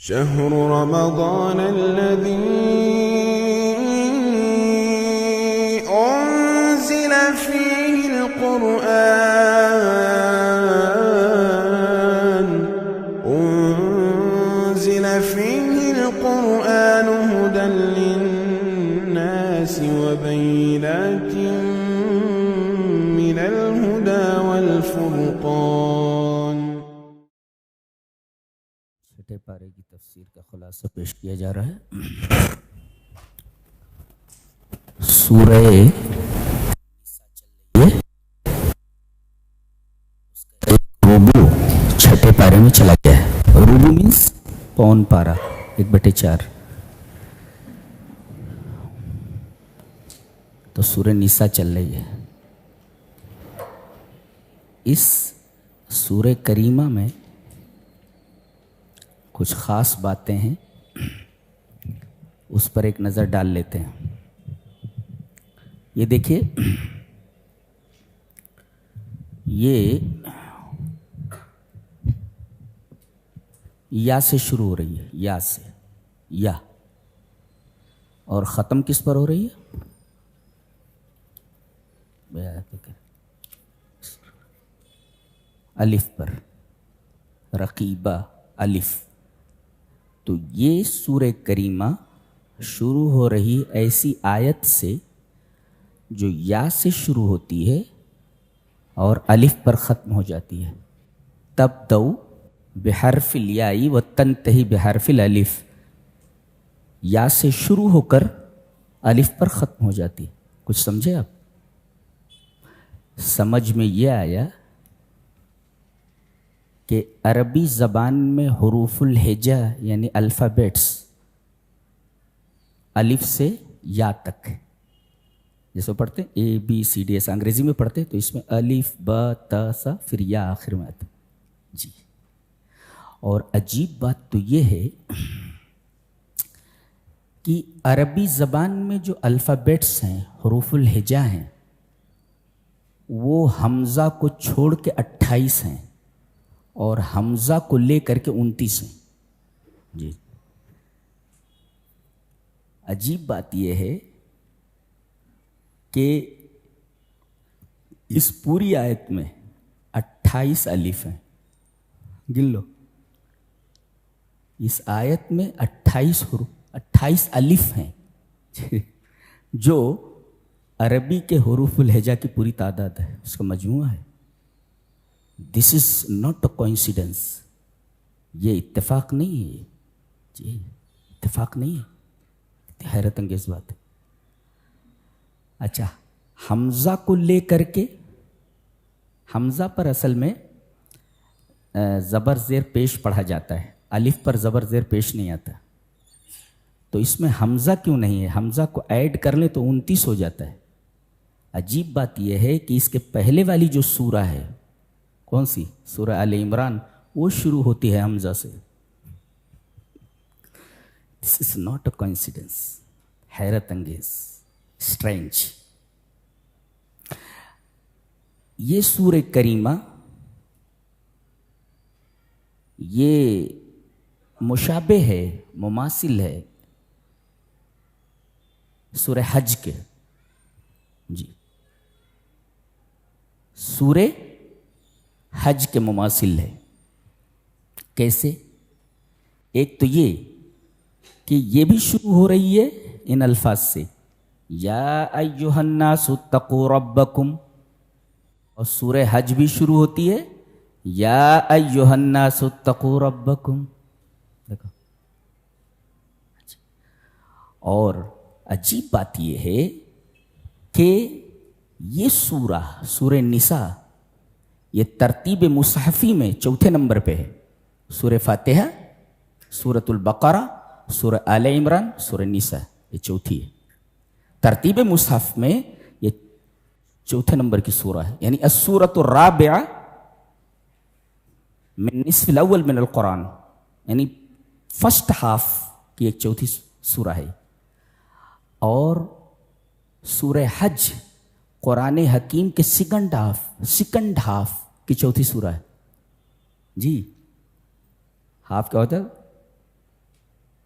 شهر رمضان الذي أنزل فيه القرآن هدى للناس وبينات من الهدى والفرقان. چھٹے پارے کی تفسیر کا خلاصہ پیش کیا جا رہا ہے. سورہ روبو چھٹے پارے میں چلا گیا ہے. روبو مینس پون پارا 1/4. تو سورہ نساء چل رہی ہے. اس سورہ کریمہ میں کچھ خاص باتیں ہیں، اس پر ایک نظر ڈال لیتے ہیں. یہ دیکھیے، یہ یا سے شروع ہو رہی ہے، یا سے، یا، اور ختم کس پر ہو رہی ہے؟ الف پر. رقیبہ الف. تو یہ سورہ کریمہ شروع ہو رہی ایسی آیت سے جو یا سے شروع ہوتی ہے اور الف پر ختم ہو جاتی ہے. تبدأ بحرف الیاء و تنتہی بحرف الالف. یا سے شروع ہو کر الف پر ختم ہو جاتی ہے. کچھ سمجھے آپ؟ سمجھ میں یہ آیا کہ عربی زبان میں حروف الہجا یعنی الفابیٹس الف سے یا تک جیسے پڑھتے ہیں ABCD، ایسا انگریزی میں پڑھتے ہیں تو اس میں الف با تا سا پھر یا آخر میں آتا جی. اور عجیب بات تو یہ ہے کہ عربی زبان میں جو الفابیٹس ہیں، حروف الہجا ہیں، وہ حمزہ کو چھوڑ کے 28 ہیں اور حمزہ کو لے کر کے 29 ہیں جی. عجیب بات یہ ہے کہ اس پوری آیت میں 28 الف ہیں. گن لو، اس آیت میں 28 الف ہیں جو عربی کے حروف الہجا کی پوری تعداد ہے، اس کا مجموعہ ہے. دس از ناٹ اے کوئنسیڈنس. یہ اتفاق نہیں ہے جی، اتفاق نہیں ہے. حیرت انگیز بات ہے. اچھا، حمزہ کو لے کر کے، حمزہ پر اصل میں زبر زیر پیش پڑھا جاتا ہے، الف پر زبر زیر پیش نہیں آتا. تو اس میں حمزہ کیوں نہیں ہے؟ حمزہ کو ایڈ کر لیں تو 29 ہو جاتا ہے. عجیب بات یہ ہے کہ اس کے پہلے والی جو سورہ ہے، کون سی؟ سورہ آل عمران، وہ شروع ہوتی ہے حمزہ سے. دس از ناٹ اے کوئنسیڈنس. حیرت انگیز، اسٹرینج. یہ سورہ کریمہ یہ مشابہ ہے، مماثل ہے سورہ حج کے جی. سورہ حج کے مماثل ہے. کیسے؟ ایک تو یہ کہ یہ بھی شروع ہو رہی ہے ان الفاظ سے، یا ایھا الناس اتقوا ربکم، اور سورہ حج بھی شروع ہوتی ہے یا ایھا الناس اتقوا ربکم. دیکھو، اور عجیب بات یہ ہے کہ یہ سورہ نساء، یہ ترتیب مصحفی میں 4 نمبر پہ ہے. سورہ فاتحہ، سورۃ البقرہ، سورہ آل عمران، سورہ نساء، یہ 4 ہے. ترتیب مصحف میں یہ 4 نمبر کی سورہ ہے، یعنی السورۃ الرابعہ من نصف الاول من القرآن، یعنی فرسٹ ہاف کی ایک 4تھی سورہ ہے. اور سورہ حج قرآن حکیم کے سیکنڈ ہاف کی 4تھی سورہ ہے جی. ہاف کیا ہوتا ہے؟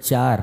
4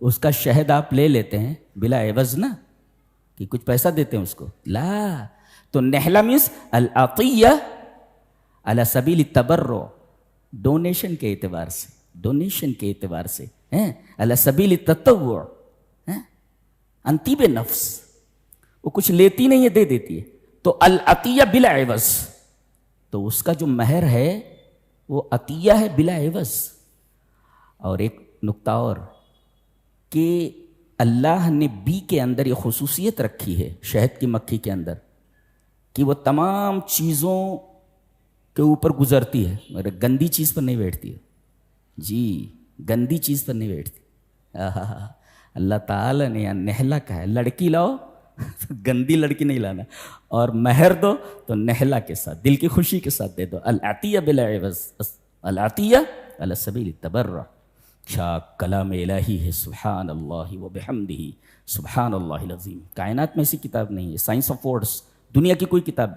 اس کا شہد آپ لے لیتے ہیں بلا عوض نا، کہ کچھ پیسہ دیتے ہیں اس کو، لا. تو نحلہ مینس العطیہ علی سبیل التبرع، ڈونیشن کے اعتبار سے، ڈونیشن کے اعتبار سے، علی سبیل التطوع، عن طیب نفس. وہ کچھ لیتی نہیں ہے، دے دیتی ہے. تو العطیہ بلا عوض، تو اس کا جو مہر ہے وہ عطیہ ہے بلا عوض. اور ایک نقطہ اور کہ اللہ نے بی کے اندر یہ خصوصیت رکھی ہے، شہد کی مکھی کے اندر، کہ وہ تمام چیزوں کے اوپر گزرتی ہے مگر گندی چیز پر نہیں بیٹھتی ہے. جی گندی چیز پر نہیں بیٹھتی. اللہ تعالیٰ نے یہاں نہلا کہا ہے، لڑکی لاؤ تو گندی لڑکی نہیں لانا، اور مہر دو تو نہلا کے ساتھ، دل کی خوشی کے ساتھ دے دو. العطیہ بلا عوض، العطیہ علی سبیل التبرع. کیا کلام الہی ہے، سبحان اللہ و بحمدہ، سبحان اللہ العظیم. کائنات میں ایسی کتاب نہیں ہے، سائنس آف ورڈس، دنیا کی کوئی کتاب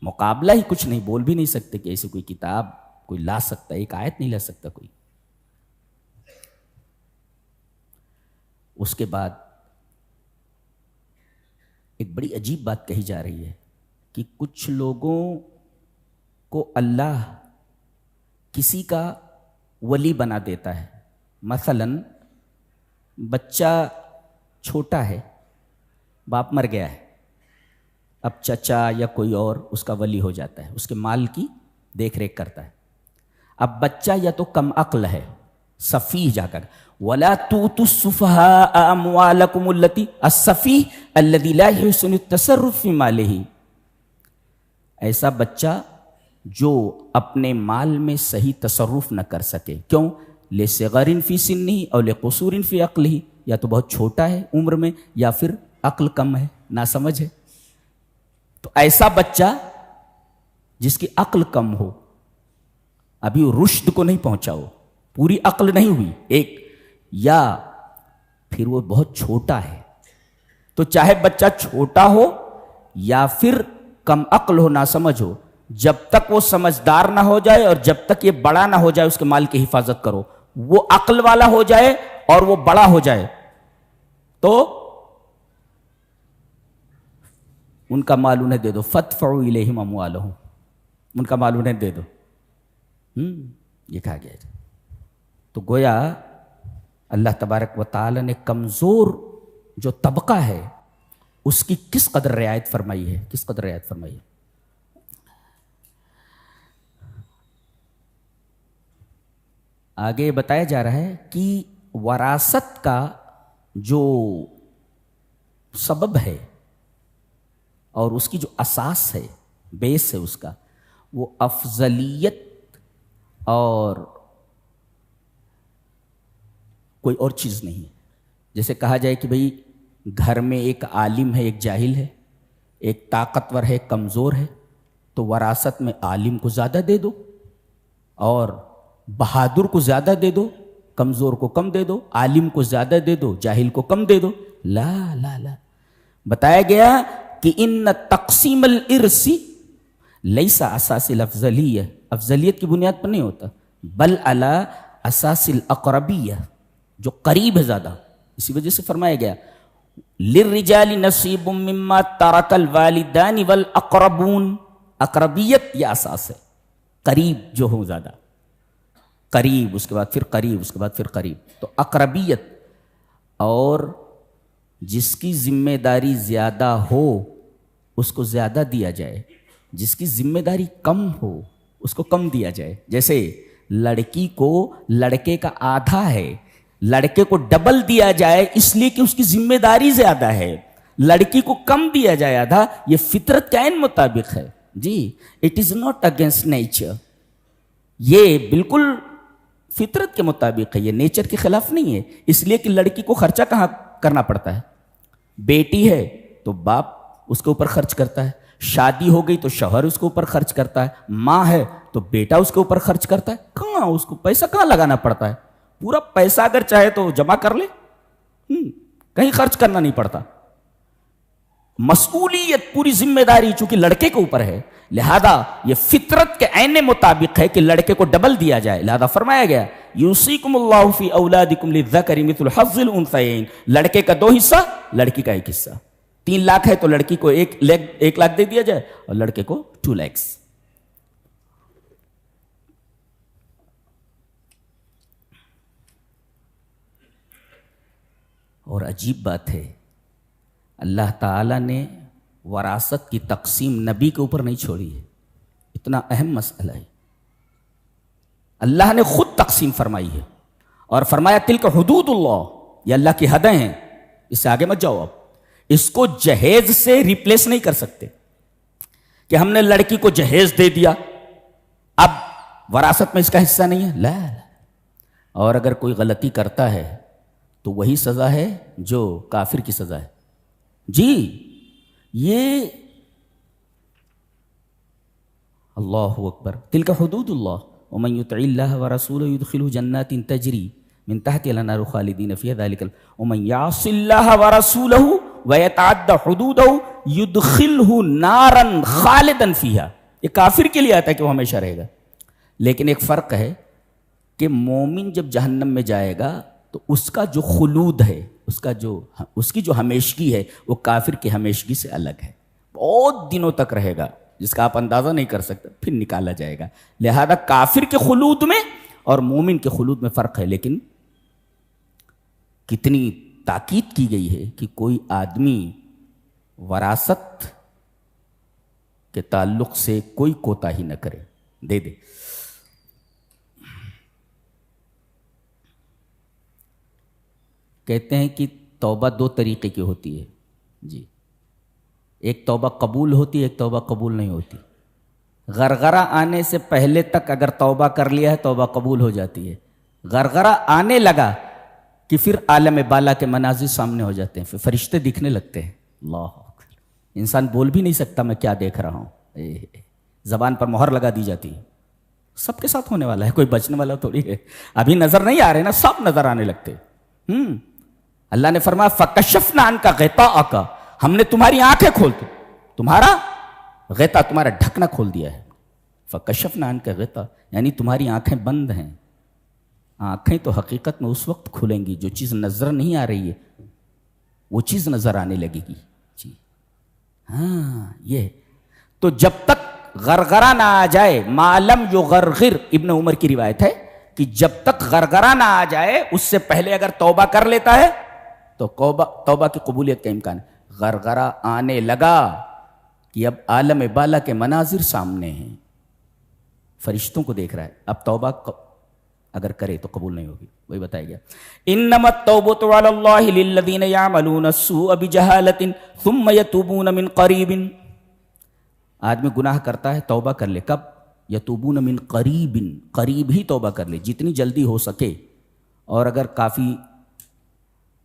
مقابلہ ہی کچھ نہیں، بول بھی نہیں سکتے کہ ایسی کوئی کتاب کوئی لا سکتا ہے، ایک آیت نہیں لا سکتا کوئی. اس کے بعد ایک بڑی عجیب بات کہی جا رہی ہے کہ کچھ لوگوں کو اللہ کسی کا ولی بنا دیتا ہے. مثلا بچہ چھوٹا ہے، باپ مر گیا ہے، اب چچا یا کوئی اور اس کا ولی ہو جاتا ہے، اس کے مال کی دیکھ ریکھ کرتا ہے. اب بچہ یا تو کم عقل ہے، سفیہ جا کر وَلَا تُؤْتُوا السُّفَهَاءَ أَمْوَالَكُمُ الَّتِي السَّفِيهُ الَّذِي لَا يُحْسِنُ التَّصَرُّفَ فِي مَالِهِ. ایسا بچہ جو اپنے مال میں صحیح تصرف نہ کر سکے. کیوں؟ لِصِغَرٍ فِي سِنِّهِ أَوْ لِقُصُورٍ فِي عَقْلِهِ، یا تو بہت چھوٹا ہے عمر میں یا پھر عقل کم ہے، ناسمجھ ہے. تو ایسا بچہ جس کی عقل کم ہو، ابھی رشد کو نہیں پہنچا ہو، پوری عقل نہیں ہوئی ایک، یا پھر وہ بہت چھوٹا ہے، تو چاہے بچہ چھوٹا ہو یا پھر کم عقل ہو، ناسمجھ ہو، جب تک وہ سمجھدار نہ ہو جائے اور جب تک یہ بڑا نہ ہو جائے اس کے مال کی حفاظت کرو. وہ عقل والا ہو جائے اور وہ بڑا ہو جائے تو ان کا مال انہیں دے دو. فَادْفَعُوا إِلَيْهِمْ أَمْوَالَهُمْ، ان کا مال انہیں دے دو. یہ کہا گیا ہے. تو گویا اللہ تبارک و تعالی نے کمزور جو طبقہ ہے اس کی کس قدر رعایت فرمائی ہے، کس قدر رعایت فرمائی ہے. آگے بتایا جا رہا ہے کہ وراثت کا جو سبب ہے اور اس کی جو اساس ہے، بیس ہے اس کا، وہ افضلیت اور کوئی اور چیز نہیں ہے. جیسے کہا جائے کہ بھئی گھر میں ایک عالم ہے، ایک جاہل ہے، ایک طاقتور ہے، ایک کمزور ہے، تو وراثت میں عالم کو زیادہ دے دو اور بہادر کو زیادہ دے دو، کمزور کو کم دے دو، عالم کو زیادہ دے دو، جاہل کو کم دے دو. لا لا لا، بتایا گیا کہ ان تقسیم الارث لیس اساس الافضلیہ، افضلیت کی بنیاد پر نہیں ہوتا، بل علی اساس الاقربیہ، جو قریب ہے زیادہ. اسی وجہ سے فرمایا گیا للرجال نصیب مما ترک الوالدان والاقربون. اقربیت یہ اساس ہے، قریب جو ہو زیادہ، قریب اس کے بعد پھر قریب، اس کے بعد پھر قریب. تو اقربیت، اور جس کی ذمہ داری زیادہ ہو اس کو زیادہ دیا جائے، جس کی ذمہ داری کم ہو اس کو کم دیا جائے. جیسے لڑکی کو لڑکے کا آدھا ہے، لڑکے کو ڈبل دیا جائے اس لیے کہ اس کی ذمہ داری زیادہ ہے. لڑکی کو کم دیا جائے آدھا، یہ فطرت کے عین مطابق ہے. جی it is not against nature, یہ بالکل فطرت کے مطابق ہے، یہ نیچر کے خلاف نہیں ہے. اس لیے کہ لڑکی کو خرچہ کہاں کرنا پڑتا ہے؟ بیٹی ہے تو باپ اس کے اوپر خرچ کرتا ہے، شادی ہو گئی تو شوہر اس کے اوپر خرچ کرتا ہے، ماں ہے تو بیٹا اس کے اوپر خرچ کرتا ہے. کہاں اس کو پیسہ کہاں لگانا پڑتا ہے؟ پورا پیسہ اگر چاہے تو جمع کر لے، کہیں خرچ کرنا نہیں پڑتا. مسئولیت پوری ذمہ داری چونکہ لڑکے کے اوپر ہے، لہذا یہ فطرت کے عین مطابق ہے کہ لڑکے کو ڈبل دیا جائے، لہذا فرمایا گیا یوصیکم اللہ فی اولادکم للذکر مثل حظ الانثیین، لڑکے کا 2 حصہ، لڑکی کا 1 حصہ۔ 3 لاکھ ہے تو لڑکی کو 1 لاکھ دے دیا جائے اور لڑکے کو 2 lakhs۔ اور عجیب بات ہے، اللہ تعالیٰ نے وراثت کی تقسیم نبی کے اوپر نہیں چھوڑی ہے، اتنا اہم مسئلہ ہے، اللہ نے خود تقسیم فرمائی ہے اور فرمایا تلک حدود اللہ، یہ اللہ کی حدیں ہیں، اس سے آگے مت جاؤ، اب اس کو جہیز سے ریپلیس نہیں کر سکتے کہ ہم نے لڑکی کو جہیز دے دیا اب وراثت میں اس کا حصہ نہیں ہے، لا۔ اور اگر کوئی غلطی کرتا ہے تو وہی سزا ہے جو کافر کی سزا ہے، جی۔ یہ اللہ اکبر، تلک حدود اللہ ومن یطع اللہ ورسولہ یدخلہ جنات تجری من تحتها الانہار خالدین فیہا ذلک ومن یعص اللہ ورسولہ ویتعد حدودہ یدخلہ نارا خالدا فیہا، یہ کافر کے لیے آتا ہے کہ وہ ہمیشہ رہے گا، لیکن ایک فرق ہے کہ مومن جب جہنم میں جائے گا تو اس کا جو خلود ہے، اس کی جو ہمیشگی ہے وہ کافر کی ہمیشگی سے الگ ہے، بہت دنوں تک رہے گا جس کا آپ اندازہ نہیں کر سکتے، پھر نکالا جائے گا۔ لہذا کافر کے خلود میں اور مومن کے خلود میں فرق ہے، لیکن کتنی تاکید کی گئی ہے کہ کوئی آدمی وراثت کے تعلق سے کوئی کوتاہی نہ کرے، دے دے۔ کہتے ہیں کہ توبہ 2 طریقے کی ہوتی ہے، جی، ایک توبہ قبول ہوتی ہے، ایک توبہ قبول نہیں ہوتی۔ غرغرہ آنے سے پہلے تک اگر توبہ کر لیا ہے توبہ قبول ہو جاتی ہے، غرغرہ آنے لگا کہ پھر عالم بالا کے مناظر سامنے ہو جاتے ہیں، پھر فرشتے دکھنے لگتے ہیں، اللہ اکبر، انسان بول بھی نہیں سکتا میں کیا دیکھ رہا ہوں، زبان پر مہر لگا دی جاتی ہے۔ سب کے ساتھ ہونے والا ہے، کوئی بچنے والا تھوڑی ہے، ابھی نظر نہیں آ رہے نا، سب نظر آنے لگتے۔ اللہ نے فرمایا فَكَشَفْنَا عَنْكَ غِطَاءَكَ، ہم نے تمہاری آنکھیں کھول دی، تمہارا غطا، تمہارا ڈھکنا کھول دیا ہے۔ فَكَشَفْنَا عَنْكَ غِطَاءَ یعنی تمہاری آنکھیں بند ہیں، آنکھیں تو حقیقت میں اس وقت کھلیں گی جو چیز نظر نہیں آ رہی ہے وہ چیز نظر آنے لگے گی، جی ہاں۔ یہ تو جب تک غرغرہ نہ آ جائے، ما لم یغرغر، ابن عمر کی روایت ہے کہ جب تک غرغرہ نہ آ جائے اس سے پہلے اگر توبہ کر لیتا ہے تو توبہ کی قبولیت کا امکان ہے۔ غرغرہ آنے لگا کہ اب عالم بالا کے مناظر سامنے ہیں، فرشتوں کو دیکھ رہا ہے، اب توبہ اگر کرے تو قبول نہیں ہوگی، وہی بتایا گیا انما التوبۃ علی اللہ للذین یعملون السوء بجہالۃ ثم یتوبون من قریب۔ آدمی گناہ کرتا ہے توبہ کر لے، کب؟ یتوبون من قریب، قریب ہی توبہ کر لے، جتنی جلدی ہو سکے، اور اگر کافی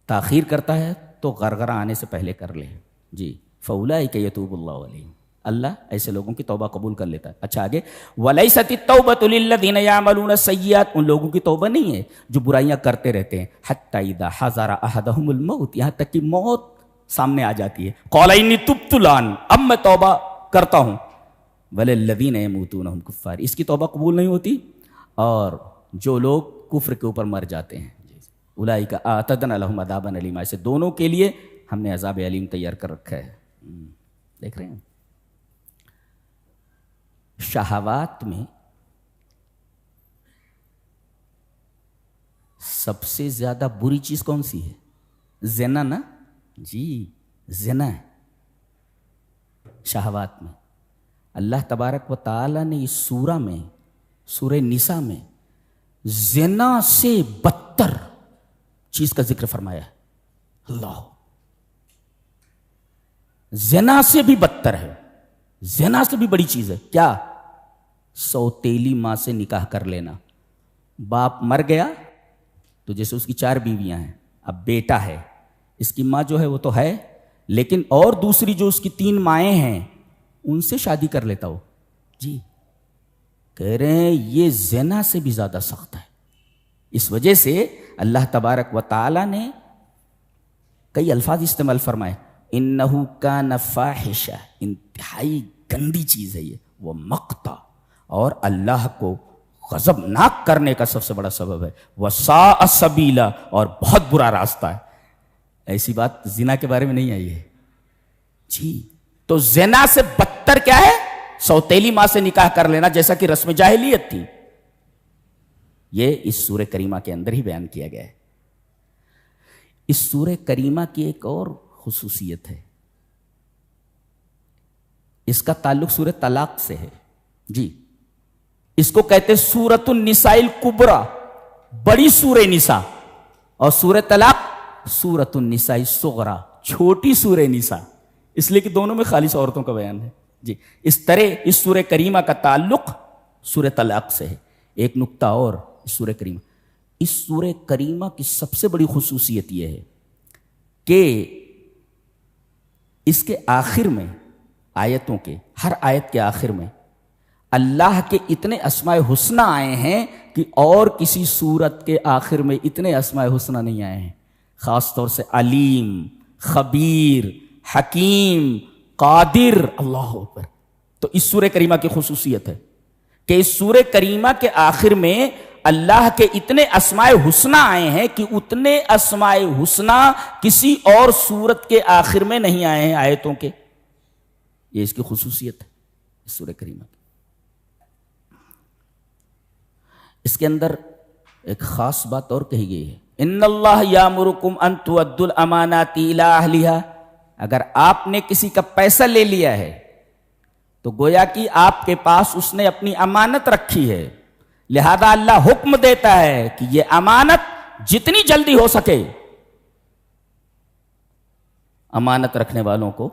تاخیر کرتا ہے تو غرغرہ آنے سے پہلے کر لے، جی فاولئک یتوب اللہ علیہم، اللہ ایسے لوگوں کی توبہ قبول کر لیتا ہے۔ اچھا آگے ولیست التوبۃ للذین یعملون السیئات، ان لوگوں کی توبہ نہیں ہے جو برائیاں کرتے رہتے ہیں، حتی اذا حضر احدہم الموت، یہاں تک کہ موت سامنے آ جاتی ہے، قال انی تبت الآن، اب میں توبہ کرتا ہوں، وللذین یموتون وہم کفار، اس کی توبہ قبول نہیں ہوتی، اور جو لوگ کفر کے اوپر مر جاتے ہیں، اولئک اعتدنا لہم عذابا الیما، ایسے دونوں کے لیے ہم نے عذاب علیم تیار کر رکھا ہے۔ دیکھ رہے ہیں شہوات میں سب سے زیادہ بری چیز کون سی ہے؟ زنا نا، جی زنا ہے شہوات میں۔ اللہ تبارک و تعالی نے اس سورہ میں، سورہ نساء میں، زنا سے بدتر چیز کا ذکر فرمایا ہے۔ اللہ، زنا سے بھی بدتر ہے، زنا سے بھی بڑی چیز ہے کیا؟ سوتیلی ماں سے نکاح کر لینا۔ باپ مر گیا تو جیسے اس کی 4 بیویاں ہیں، اب بیٹا ہے، اس کی ماں جو ہے وہ تو ہے، لیکن اور دوسری جو اس کی 3 مائیں ہیں ان سے شادی کر لیتا ہو، جی کہہ رہے ہیں یہ زنا سے بھی زیادہ سخت ہے۔ اس وجہ سے اللہ تبارک و تعالی نے کئی الفاظ استعمال فرمائے، انہو کان فاحشہ، انتہائی گندی چیز ہے یہ، وہ مقتا، اور اللہ کو غضبناک کرنے کا سب سے بڑا سبب ہے، وساء سبیلا، اور بہت برا راستہ ہے۔ ایسی بات زنا کے بارے میں نہیں آئی ہے جی۔ تو زنا سے بدتر کیا ہے؟ سوتیلی ماں سے نکاح کر لینا، جیسا کہ رسم جاہلیت تھی۔ یہ اس سورہ کریمہ کے اندر ہی بیان کیا گیا ہے۔ اس سورہ کریمہ کی ایک اور خصوصیت ہے، اس کا تعلق سورہ طلاق سے ہے جی۔ اس کو کہتے سورۃ النساء الکبریٰ، بڑی سورہ نساء، اور سورہ طلاق سورۃ النساء الصغریٰ، چھوٹی سورہ نساء، اس لیے کہ دونوں میں خالص عورتوں کا بیان ہے جی۔ اس طرح اس سورہ کریمہ کا تعلق سورہ طلاق سے ہے۔ ایک نقطہ اور اس سورہ کریمہ، اس سورہ کریمہ کی سب سے بڑی خصوصیت یہ ہے کہ اس کے آخر میں، آیتوں کے ہر آیت کے آخر میں اللہ کے اتنے اسماء حسنی آئے ہیں کہ اور کسی سورت کے آخر میں اتنے اسماء حسنی نہیں آئے ہیں، خاص طور سے علیم، خبیر، حکیم، قادر، اللہ اکبر۔ تو اس سورہ کریمہ کی خصوصیت ہے کہ اس سورہ کریمہ کے آخر میں اللہ کے اتنے اسماء حسنی آئے ہیں کہ اتنے اسماء حسنی کسی اور سورت کے آخر میں نہیں آئے ہیں آیتوں کے۔ یہ اس کی خصوصیت ہے اس سورہ کریمہ کی۔ اس کے اندر ایک خاص بات اور کہی گئی ہے، ان اللہ یامرکم ان تؤدوا الامانات الی اہلھا۔ اگر آپ نے کسی کا پیسہ لے لیا ہے تو گویا کہ آپ کے پاس اس نے اپنی امانت رکھی ہے، لہذا اللہ حکم دیتا ہے کہ یہ امانت جتنی جلدی ہو سکے امانت رکھنے والوں کو،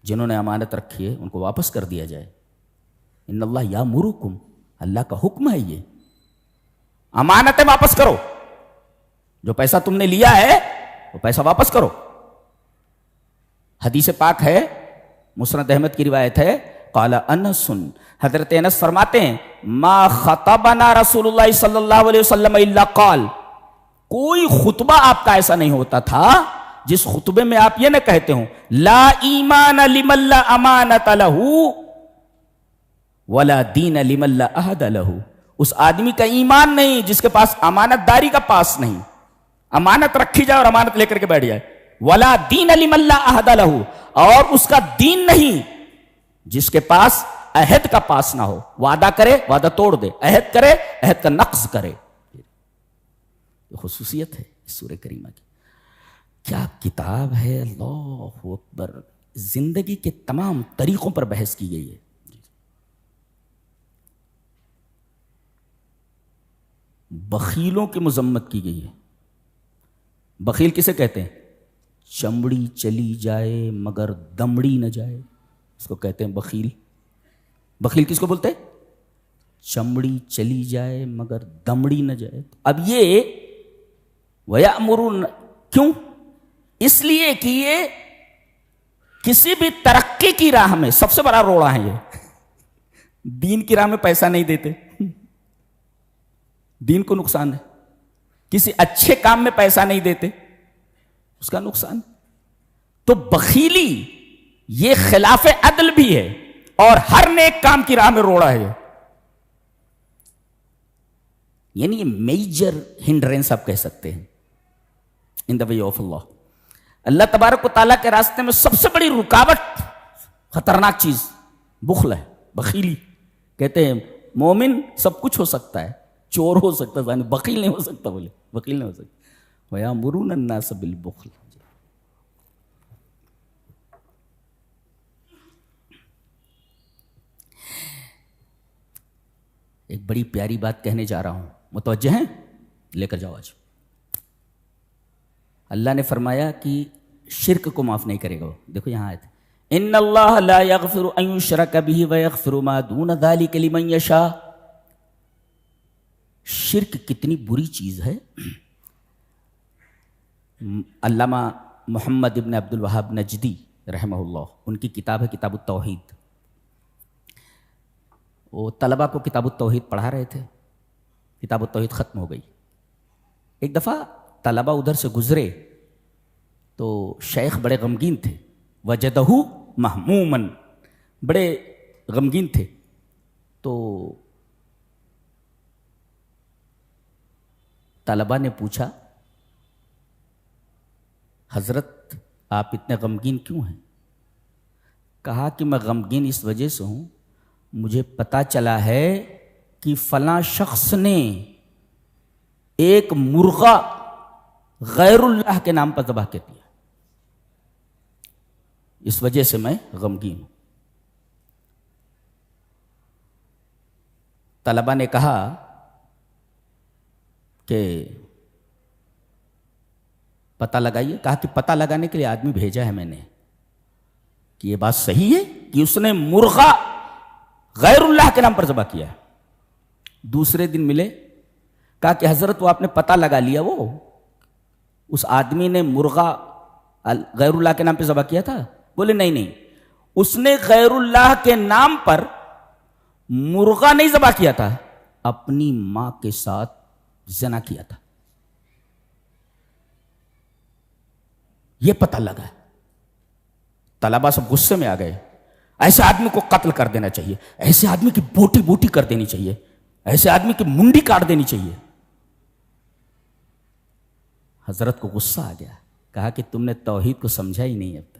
جنہوں نے امانت رکھی ہے ان کو واپس کر دیا جائے۔ ان اللہ یامرکم، اللہ کا حکم ہے یہ، امانتیں واپس کرو، جو پیسہ تم نے لیا ہے وہ پیسہ واپس کرو۔ حدیث پاک ہے، مسند احمد کی روایت ہے، قال انس، حضرت انس فرماتے ہیں، ما خطبنا رسول اللہ صلی اللہ علیہ وسلم الا قال، کوئی خطبہ آپ کا ایسا نہیں ہوتا تھا جس خطبے میں آپ یہ نہ کہتے ہوں، لا ایمان لمن لا امانت لہ ولا دین لمن لا عہد لہ۔ اس آدمی کا ایمان نہیں جس کے پاس امانت داری کا پاس نہیں، امانت رکھی جائے اور امانت لے کر کے بیٹھ جائے، ولا دین لمن لا عہد لہ، اور اس کا دین نہیں جس کے پاس عہد کا پاس نہ ہو، وعدہ کرے وعدہ توڑ دے، عہد کرے عہد کا نقض کرے۔ یہ خصوصیت ہے اس سورہ کریمہ کی۔ کیا کتاب ہے، اللہ اکبر، زندگی کے تمام طریقوں پر بحث کی گئی ہے۔ بخیلوں کی مذمت کی گئی ہے۔ بخیل کسے کہتے ہیں؟ چمڑی چلی جائے مگر دمڑی نہ جائے، اس کو کہتے ہیں بخیل۔ بخیل کس کو بولتے ہیں؟ چمڑی چلی جائے مگر دمڑی نہ جائے۔ اب یہ وَيَأْمُرُونَ، کیوں؟ اس لیے کہ یہ کسی بھی ترقی کی راہ میں سب سے بڑا روڑا ہے، یہ دین کی راہ میں پیسہ نہیں دیتے، دین کو نقصان ہے۔ کسی اچھے کام میں پیسہ نہیں دیتے، اس کا نقصان۔ تو بخیلی یہ خلاف عدل بھی ہے اور ہر نیک کام کی راہ میں روڑا ہے، یعنی یہ میجر ہنڈرنس آپ کہہ سکتے ہیں ان دا وے آف اللہ۔ اللہ تبارک و تعالیٰ کے راستے میں سب سے بڑی رکاوٹ، خطرناک چیز بخل ہے، بخیلی۔ کہتے ہیں مومن سب کچھ ہو سکتا ہے، چور ہو سکتا ہے، بخیل نہیں ہو سکتا، بولے بخیل نہیں ہو سکتا۔ وَيَأْمُرُونَ النَّاسَ بِالْبُخْلِ۔ ایک بڑی پیاری بات کہنے جا رہا ہوں، متوجہ ہیں؟ لے کر جاؤ آج۔ اللہ نے فرمایا کہ شرک کو معاف نہیں کرے گا۔ دیکھو یہاں آیت، ان اللہ لا یغفر ان یشرک بہ ویغفر ما دون ذلک لمن یشاء۔ شرک کتنی بری چیز ہے۔ علامہ محمد ابن عبد الوہاب نجدی رحمہ اللہ، ان کی کتاب ہے کتاب التوحید۔ وہ طلبہ کو کتاب التوحید پڑھا رہے تھے، کتاب التوحید ختم ہو گئی۔ ایک دفعہ طلبہ ادھر سے گزرے تو شیخ بڑے غمگین تھے، وجدہ مہمومن، بڑے غمگین تھے. تو طلبا نے پوچھا حضرت آپ اتنے غمگین کیوں ہیں؟ کہا کہ میں غمگین اس وجہ سے ہوں، مجھے پتا چلا ہے کہ فلاں شخص نے ایک مرغا غیر اللہ کے نام پر ذبح کر دیا، اس وجہ سے میں غمگین ہوں. طلبا نے کہا کہ پتہ لگائیے. کہا کہ پتہ لگانے کے لیے آدمی بھیجا ہے میں نے کہ یہ بات صحیح ہے کہ اس نے مرغا غیر اللہ کے نام پر ذبح کیا ہے. دوسرے دن ملے، کہا کہ حضرت وہ آپ نے پتہ لگا لیا، وہ اس آدمی نے مرغا غیر اللہ کے نام پہ ذبح کیا تھا؟ بولے نہیں، اس نے غیر اللہ کے نام پر مرغا نہیں ذبح کیا تھا، اپنی ماں کے ساتھ زنا کیا تھا. یہ پتہ لگا. طلبا سب غصے میں آ گئے. ایسے آدمی کو قتل کر دینا چاہیے، ایسے آدمی کی بوٹی بوٹی کر دینی چاہیے، ایسے آدمی کی منڈی کاٹ دینی چاہیے. حضرت کو غصہ آ گیا. کہا کہ تم نے توحید کو سمجھا ہی نہیں اب تک.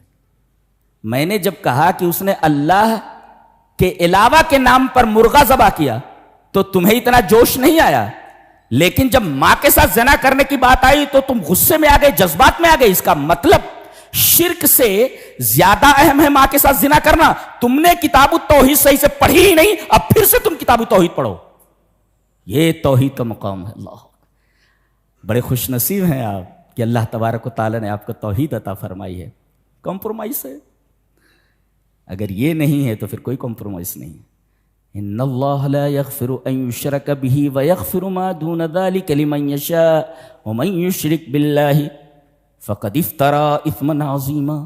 میں نے جب کہا کہ اس نے اللہ کے علاوہ کے نام پر مرغا ذبح کیا تو تمہیں اتنا جوش نہیں آیا، لیکن جب ماں کے ساتھ زنا کرنے کی بات آئی تو تم غصے میں آ گئے، جذبات میں آ گئے. اس کا مطلب شرک سے زیادہ اہم ہے ماں کے ساتھ زنا کرنا. تم نے کتاب التوحید صحیح سے پڑھی ہی نہیں، اب پھر سے تم کتاب التوحید پڑھو. یہ توحید کا مقام ہے. اللہ بڑے خوش نصیب ہیں آپ کہ اللہ تبارک و تعالیٰ نے آپ کو توحید عطا فرمائی ہے. کمپرومائز ہے، اگر یہ نہیں ہے تو پھر کوئی کمپرومائز نہیں. ان اللہ لا یغفر ان یشرک به ویغفر ما دون ذلک لمن یشاء ومن یشرک باللہ فقد افترى اثما عظیما.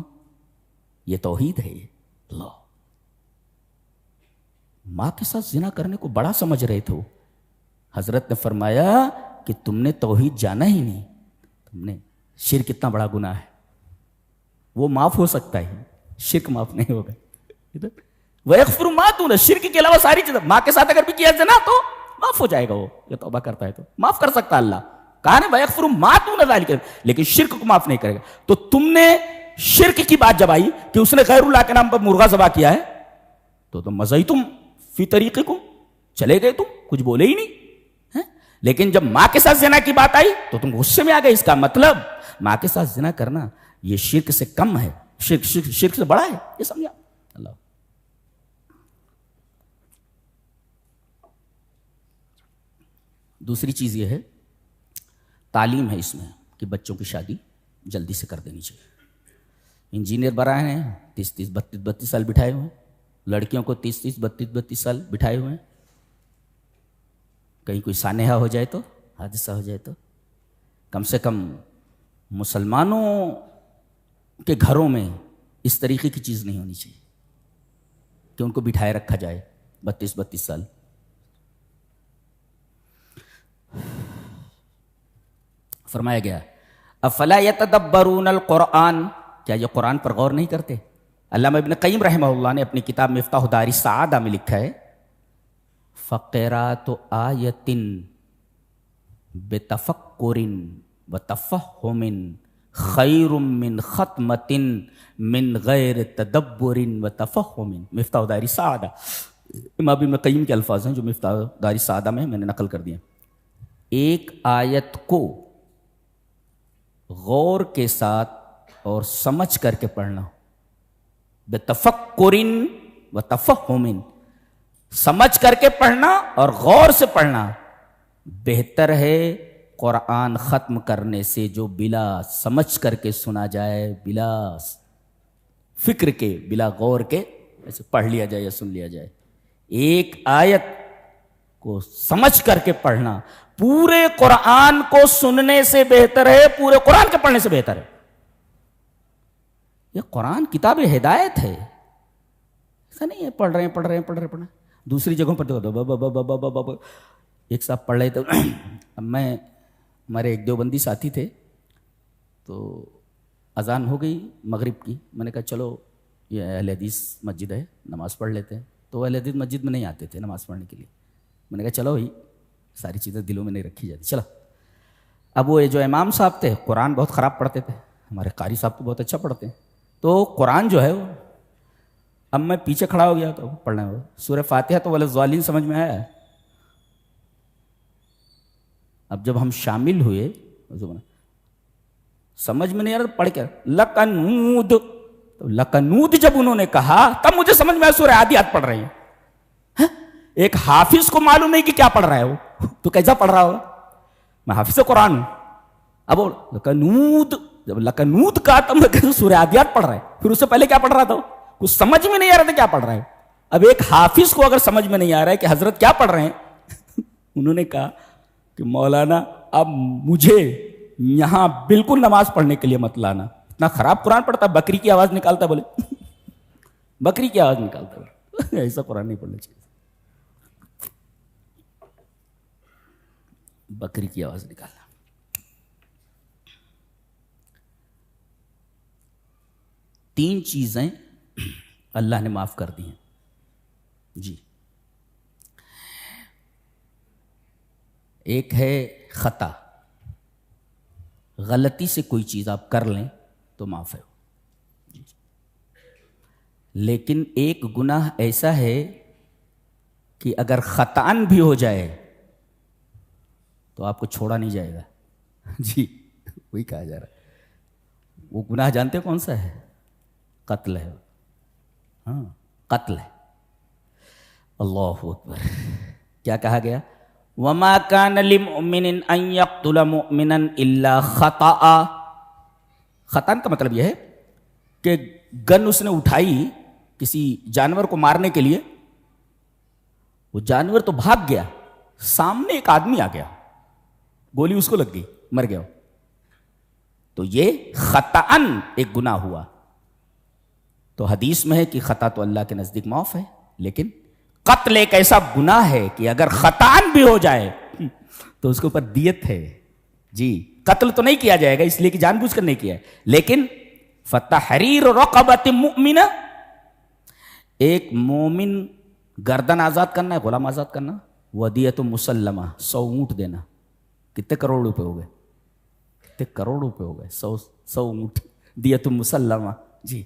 یہ توحید ہے. اللہ ماں کے ساتھ زنا کرنے کو بڑا سمجھ رہے تھے. حضرت نے فرمایا کہ تم نے توحید جانا ہی نہیں، تم نے شرک اتنا بڑا گناہ ہے، وہ معاف ہو سکتا ہے، شرک معاف نہیں ہوگا. وَيَغْفِرُ مَا دُونَ شرک کے علاوہ ساری چیزیں ماں کے ساتھ اگر بھی کیا زنا تو معاف ہو جائے گا. وہ یہ توبہ کرتا ہے تو معاف کر سکتا اللہ. کہا نا وَيَغْفِرُ مَا دُونَ ذَلِكَ، لیکن شرک کو معاف نہیں کرے گا. تو تم نے شرک کی بات جب آئی کہ اس نے غیر اللہ کے نام پر مرغا ذبح کیا ہے تو تم مزہ ہی تم فی طریقکم چلے گئے، تم کچھ بولے ہی نہیں. لیکن جب ماں کے ساتھ زنا کی بات آئی تو تم غصے میں آ گئے. اس کا مطلب ماں کے ساتھ زنا کرنا یہ شرک سے کم ہے، شرک سے بڑا ہے. یہ سمجھا اللہ. دوسری چیز یہ ہے تعلیم ہے اس میں کہ بچوں کی شادی جلدی سے کر دینی چاہیے. انجینئر بنائے ہیں 30-30 32 سال بٹھائے ہوئے ہیں، لڑکیوں کو 30-30 32 سال بٹھائے ہوئے ہیں. کہیں کوئی سانحہ ہو جائے تو، حادثہ ہو جائے تو کم سے کم مسلمانوں کے گھروں میں اس طریقے کی چیز نہیں ہونی چاہیے کہ ان کو بٹھائے رکھا جائے 32 سال. فرمایا گیا افلا یتدبرون القرآن، کیا یہ قرآن پر غور نہیں کرتے؟ علامہ ابن قیم رحمہ اللہ نے اپنی کتاب مفتاح دار السعادہ میں لکھا ہے فقرات آیت بتفکر وتفہم خیر من ختمۃ من غیر تدبر وتفہم. مفتاح دار السعادہ امام ابن قیم کے الفاظ ہیں جو مفتاح دار السعادہ میں نے نقل کر دیا. ایک آیت کو غور کے ساتھ اور سمجھ کر کے پڑھنا، بتفکر وتفہم، سمجھ کر کے پڑھنا اور غور سے پڑھنا بہتر ہے قرآن ختم کرنے سے جو بلا سمجھ کر کے سنا جائے، بلا فکر کے، بلا غور کے ایسے پڑھ لیا جائے یا سن لیا جائے. ایک آیت کو سمجھ کر کے پڑھنا پورے قرآن کو سننے سے بہتر ہے، پورے قرآن کے پڑھنے سے بہتر ہے. یہ قرآن کتاب ہدایت ہے، ایسا نہیں ہے پڑھ رہے ہیں دوسری جگہوں پر ایک صاحب پڑھ رہے تھے. اب میں ہمارے ایک دیوبندی ساتھی تھے تو اذان ہو گئی مغرب کی، میں نے کہا چلو یہ اہل حدیث مسجد ہے، نماز پڑھ لیتے ہیں. تو اہل حدیث مسجد میں نہیں آتے تھے نماز پڑھنے کے لیے. میں نے کہا چلو بھائی ساری چیزیں دلوں میں نہیں رکھی جاتی. چلو اب وہ جو امام صاحب تھے قرآن بہت خراب پڑھتے تھے، ہمارے قاری صاحب تو بہت اچھا پڑھتے ہیں. تو قرآن جو ہے وہ، اب میں پیچھے کھڑا ہو گیا تو پڑھنا ہے سورہ فاتحہ تو وَلَضَّالِّينَ سمجھ میں آیا. اب جب ہم شامل ہوئے سمجھ میں نہیں آ رہا، پڑھ کے لَقَنُودُ، تو لَقَنُودُ جب انہوں نے کہا تب مجھے سمجھ میں آیا سورہ عادیات پڑھ رہے ہیں. ایک حافظ کو معلوم نہیں کہ کیا پڑھ رہا ہے وہ، تو کیسا پڑھ رہا ہوگا؟ میں حافظ قرآن ہوں. اب وہ لَقَنُودُ، جب لَقَنُودُ کہا تب میں کہا سورہ عادیات پڑھ رہا ہے. پھر اس سے پہلے کیا پڑھ رہا تھا؟ کچھ سمجھ میں نہیں آ رہا تھا کیا پڑھ رہا ہے. اب ایک حافظ کو اگر سمجھ میں نہیں آ رہا ہے کہ حضرت کیا پڑھ رہے ہیں انہوں نے کہا کہ مولانا اب مجھے یہاں بالکل نماز پڑھنے کے لیے مت لانا، اتنا خراب قرآن پڑھتا، بکری کی آواز نکالتا. بولے بکری کی آواز نکالتا، ایسا قرآن نہیں پڑھنا چاہیے، بکری کی آواز نکالنا. تین چیزیں اللہ نے معاف کر دی ہیں جی. ایک ہے خطا، غلطی سے کوئی چیز آپ کر لیں تو معاف ہے جی. لیکن ایک گناہ ایسا ہے کہ اگر خطأً بھی ہو جائے تو آپ کو چھوڑا نہیں جائے گا جی. وہی کہا جا رہا ہے. وہ گناہ جانتے ہیں کون سا ہے؟ قتل ہے. ہاں قتل ہے. اللہ اکبر. کیا کہا گیا؟ وَمَا كَانَ لِمُؤْمِنٍ أَن يَقْتُلَ مُؤْمِنًا إِلَّا خَطَأً. خطأً کا مطلب یہ ہے کہ گن اس نے اٹھائی کسی جانور کو مارنے کے لیے، وہ جانور تو بھاگ گیا، سامنے ایک آدمی آ گیا، گولی اس کو لگ گئی، مر گیا. تو یہ خطأً ایک گناہ ہوا. تو حدیث میں ہے کہ خطا تو اللہ کے نزدیک معاف ہے، لیکن قتل ایک ایسا گناہ ہے کہ اگر خطأً بھی ہو جائے تو اس کے اوپر دیت ہے جی. قتل تو نہیں کیا جائے گا اس لیے کہ جان بوجھ کر نہیں کیا ہے، لیکن فتحریر رقبۃ مؤمنہ، ایک مومن گردن آزاد کرنا ہے، غلام آزاد کرنا. ودیۃ مسلمہ، 100 اونٹ دینا. کتنے کروڑ روپے ہو گئے؟ کتنے کروڑ روپے ہو گئے؟ 100 اونٹ دیۃ مسلمہ جی.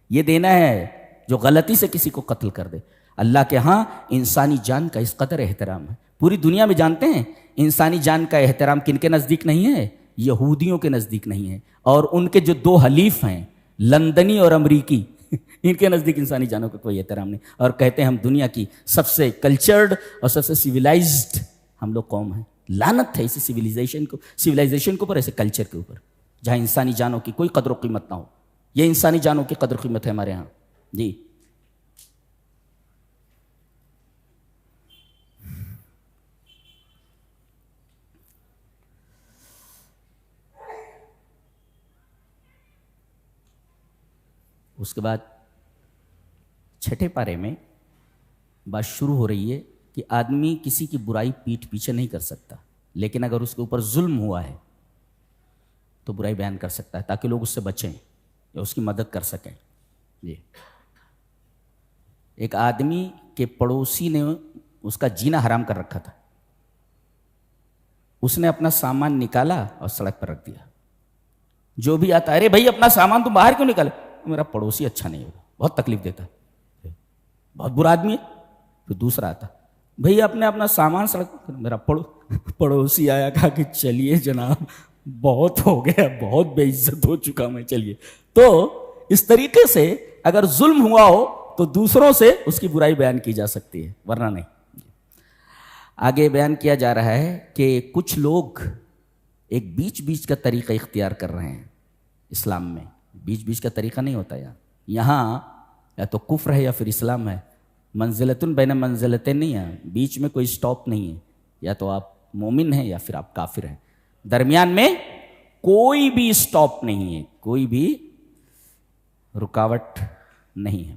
یہ دینا ہے جو غلطی سے کسی کو قتل کر دے. اللہ کے ہاں انسانی جان کا اس قدر احترام ہے. پوری دنیا میں جانتے ہیں انسانی جان کا احترام کن کے نزدیک نہیں ہے؟ یہودیوں کے نزدیک نہیں ہے، اور ان کے جو 2 حلیف ہیں لندنی اور امریکی ان کے نزدیک انسانی جانوں کا کوئی احترام نہیں. اور کہتے ہیں ہم دنیا کی سب سے کلچرڈ اور سب سے سویلائزڈ ہم لوگ قوم ہیں. لعنت ہے اسی سویلائزیشن کے اوپر، ایسے کلچر کے اوپر جہاں انسانی جانوں کی کوئی قدر و قیمت نہ ہو. یہ انسانی جانوں کی قدر و قیمت ہے ہمارے ہاں جی. اس کے بعد 6 پارے میں بات شروع ہو رہی ہے کہ آدمی کسی کی برائی پیٹھ پیچھے نہیں کر سکتا، لیکن اگر اس کے اوپر ظلم ہوا ہے تو برائی بیان کر سکتا ہے تاکہ لوگ اس سے بچیں یا اس کی مدد کر سکیں جی. ایک آدمی کے پڑوسی نے اس کا جینا حرام کر رکھا تھا، اس نے اپنا سامان نکالا اور سڑک پر رکھ دیا. جو بھی آتا ہے ارے بھائی اپنا سامان تم باہر کیوں نکالے؟ میرا پڑوسی اچھا نہیں ہوگا، بہت تکلیف دیتا ہے، بہت برا آدمی ہے. پھر دوسرا آتا بھائی اپنا سامان سڑک پر. میرا پڑوسی آیا کہا کہ چلیے جناب بہت ہو گیا، بہت بے عزت ہو چکا میں، چلیے. تو اس طریقے سے اگر ظلم ہوا ہو تو دوسروں سے اس کی برائی بیان کی جا سکتی ہے، ورنہ نہیں. آگے بیان کیا جا رہا ہے کہ کچھ لوگ ایک بیچ کا طریقہ اختیار کر رہے ہیں اسلام میں. بیچ کا طریقہ نہیں ہوتا یہاں یا تو کفر ہے یا پھر اسلام ہے. منزلتن بین منزلتین نہیں ہے، بیچ میں کوئی سٹاپ نہیں ہے. یا تو آپ مومن ہیں یا پھر آپ کافر ہیں. درمیان میں کوئی بھی سٹاپ نہیں ہے، کوئی بھی رکاوٹ نہیں ہے.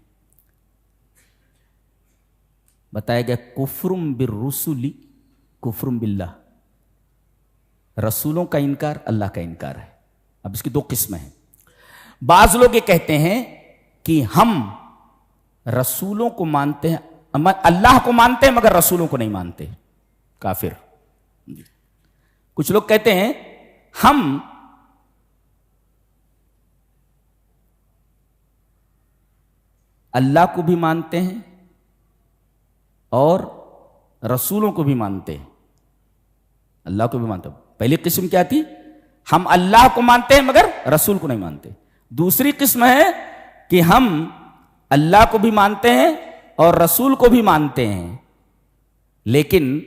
بتایا گیا کفرم بالرسل کفرم باللہ، رسولوں کا انکار اللہ کا انکار ہے. اب اس کی 2 قسمیں ہیں. بعض لوگ یہ کہتے ہیں کہ ہم رسولوں کو مانتے ہیں، اللہ کو مانتے ہیں مگر رسولوں کو نہیں مانتے، کافر۔ کچھ لوگ کہتے ہیں ہم اللہ کو بھی مانتے ہیں اور رسولوں کو بھی مانتے ہیں، اللہ کو بھی مانتے ہیں۔ پہلی قسم کیا تھی؟ ہم اللہ کو مانتے ہیں مگر رسول کو نہیں مانتے۔ دوسری قسم ہے کہ ہم اللہ کو بھی مانتے ہیں اور رسول کو بھی مانتے ہیں، لیکن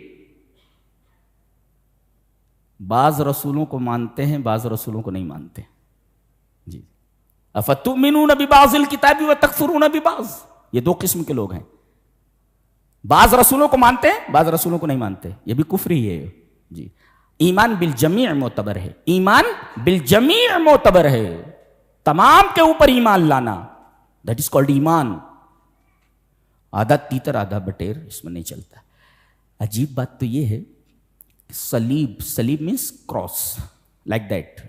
بعض رسولوں کو مانتے ہیں، بعض رسولوں کو نہیں مانتے۔ جی، افتؤمنون ببعض الکتاب وتکفرون ببعض، یہ دو قسم کے لوگ ہیں، بعض رسولوں کو مانتے ہیں، بعض رسولوں کو نہیں مانتے، یہ بھی کفر ہی ہے۔ جی، ایمان بالجمیع معتبر ہے، ایمان بالجمیع معتبر ہے، تمام کے اوپر ایمان لانا، دیٹ از کالڈ ایمان۔ آدھا تیتر آدھا بٹیر اس میں نہیں چلتا۔ عجیب بات تو یہ ہے، صلیب، صلیب مینس کراس، لائک دیٹ،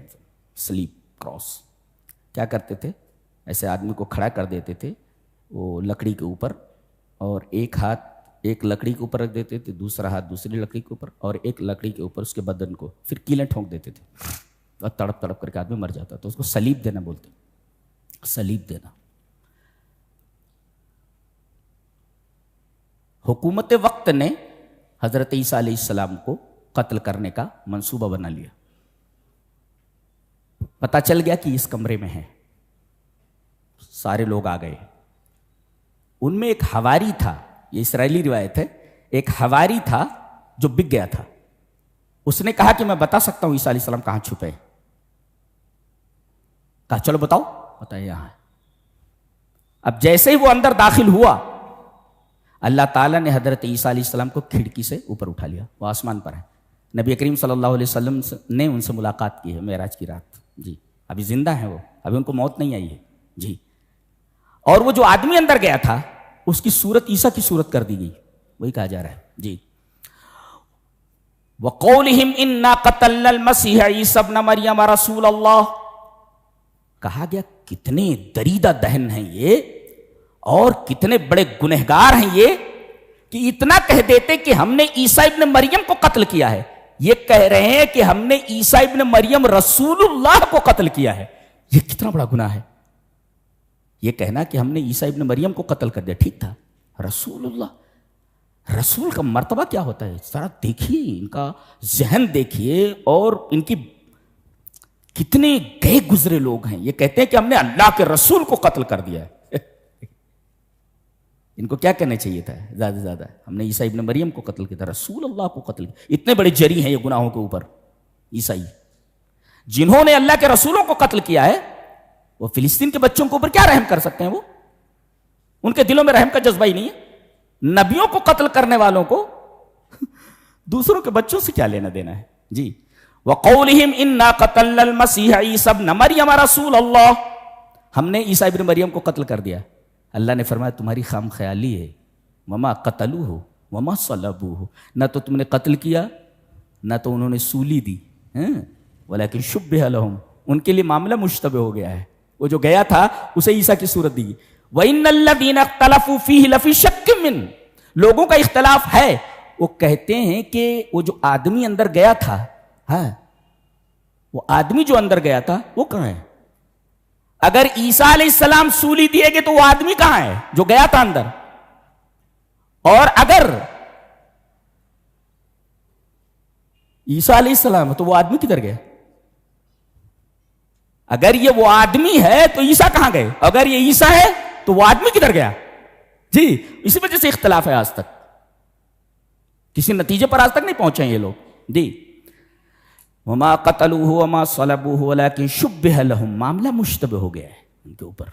صلیب کراس۔ کیا کرتے تھے؟ ایسے آدمی کو کھڑا کر دیتے تھے وہ لکڑی کے اوپر، اور ایک ہاتھ ایک لکڑی کے اوپر رکھ دیتے تھے، دوسرا ہاتھ دوسری لکڑی کے اوپر، اور ایک لکڑی کے اوپر اس کے بدن کو، پھر کیلیں ٹھونک دیتے تھے اور تڑپ تڑپ کر کے آدمی مر جاتا، تو اس کو صلیب دینا بولتے، صلیب دینا۔ حکومت وقت نے حضرت عیسیٰ علیہ السلام کو قتل کرنے کا منصوبہ بنا لیا۔ پتہ چل گیا کہ اس کمرے میں ہے، سارے لوگ آ گئے۔ ان میں ایک حواری تھا، یہ اسرائیلی روایت ہے، ایک حواری تھا جو بک گیا تھا۔ اس نے کہا کہ میں بتا سکتا ہوں عیسیٰ علیہ السلام کہاں چھپے۔ کہا چلو بتاؤ، بتائیے یہاں ہے۔ اب جیسے ہی وہ اندر داخل ہوا، اللہ تعالیٰ نے حضرت عیسیٰ علیہ السلام کو کھڑکی سے اوپر اٹھا لیا، وہ آسمان پر ہے۔ نبی کریم صلی اللہ علیہ وسلم نے ان سے ملاقات کی ہے معراج کی رات۔ جی، ابھی زندہ ہیں وہ، ابھی ان کو موت نہیں آئی ہے۔ جی، اور وہ جو آدمی اندر گیا تھا اس کی صورت عیسیٰ کی صورت کر دی گئی، وہی کہا جا رہا ہے۔ جی، وَقَوْلِهِمْ إِنَّا قَتَلْنَا الْمَسِيحَ عِيسَى ابْنَ مَرْيَمَ رَسُولَ اللَّهِ، کہا گیا کتنے دریدہ دہن ہیں یہ اور کتنے بڑے گنہگار ہیں یہ کہ اتنا کہہ دیتے کہ ہم نے عیسیٰ ابن مریم کو قتل کیا ہے۔ یہ کہہ رہے ہیں کہ ہم نے عیسیٰ ابن مریم رسول اللہ کو قتل کیا ہے۔ یہ کتنا بڑا گناہ ہے یہ کہنا کہ ہم نے عیسیٰ ابن مریم کو قتل کر دیا۔ ٹھیک تھا، رسول اللہ، رسول کا مرتبہ کیا ہوتا ہے؟ ذرا دیکھیے ان کا ذہن دیکھیے، اور ان کی کتنے گئے گزرے لوگ ہیں۔ یہ کہتے ہیں کہ ہم نے اللہ کے رسول کو قتل کر دیا ہے۔ ان کو کیا کہنا چاہیے تھا زیادہ سے زیادہ؟ ہم نے عیسیٰ ابن مریم کو قتل کیا تھا، رسول اللہ کو قتل کیا۔ اتنے بڑے جری ہیں یہ گناہوں کے اوپر عیسائی، جنہوں نے اللہ کے رسولوں کو قتل کیا ہے۔ وہ فلسطین کے بچوں کے اوپر کیا رحم کر سکتے ہیں؟ وہ ان کے دلوں میں رحم کا جذبہ ہی نہیں ہے۔ نبیوں کو قتل کرنے والوں کو دوسروں کے بچوں سے کیا لینا دینا ہے؟ جی، وَقَوْلِهِمْ إِنَّا قَتَلْنَا الْمَسِيحَ عِيسَى ابْنَ مَرْيَمَ رَسُولَ اللَّهِ، ہم نے عیسیٰ ابن مریم کو قتل کر دیا۔ اللہ نے فرمایا تمہاری خام خیالی ہے، وَمَا قَتَلُوهُ وَمَا صَلَبُوهُ، نہ تو تم نے قتل کیا نہ تو انہوں نے سولی دی، وَلَكِنْ شُبِّهَ لَهُمْ، ان کے لیے معاملہ مشتبہ ہو گیا ہے۔ وہ جو گیا تھا اسے عیسیٰ کی صورت دی گئی۔ وَإِنَّ الَّذِينَ اخْتَلَفُوا فِيهِ لَفِي شَكٍّ مِّنْهُ، لوگوں کا اختلاف ہے۔ وہ کہتے ہیں کہ وہ جو آدمی اندر گیا تھا، وہ آدمی جو اندر گیا تھا وہ کہاں ہے؟ اگر عیسیٰ علیہ السلام سولی دیے گئے تو وہ آدمی کہاں ہے جو گیا تھا اندر؟ اور اگر عیسیٰ علیہ السلام تو وہ آدمی کدھر گیا؟ اگر یہ وہ آدمی ہے تو عیسیٰ کہاں گئے؟ اگر یہ عیسیٰ ہے تو وہ آدمی کدھر گیا؟ جی، اسی وجہ سے اختلاف ہے، آج تک کسی نتیجے پر آج تک نہیں پہنچے یہ لوگ۔ جی، وَمَا قَتَلُوهُ وَمَا صَلَبُوهُ وَلَكِنْ شُبِّهَ لَهُمْ، معاملہ مشتبہ ہو گیا ہے ان کے اوپر۔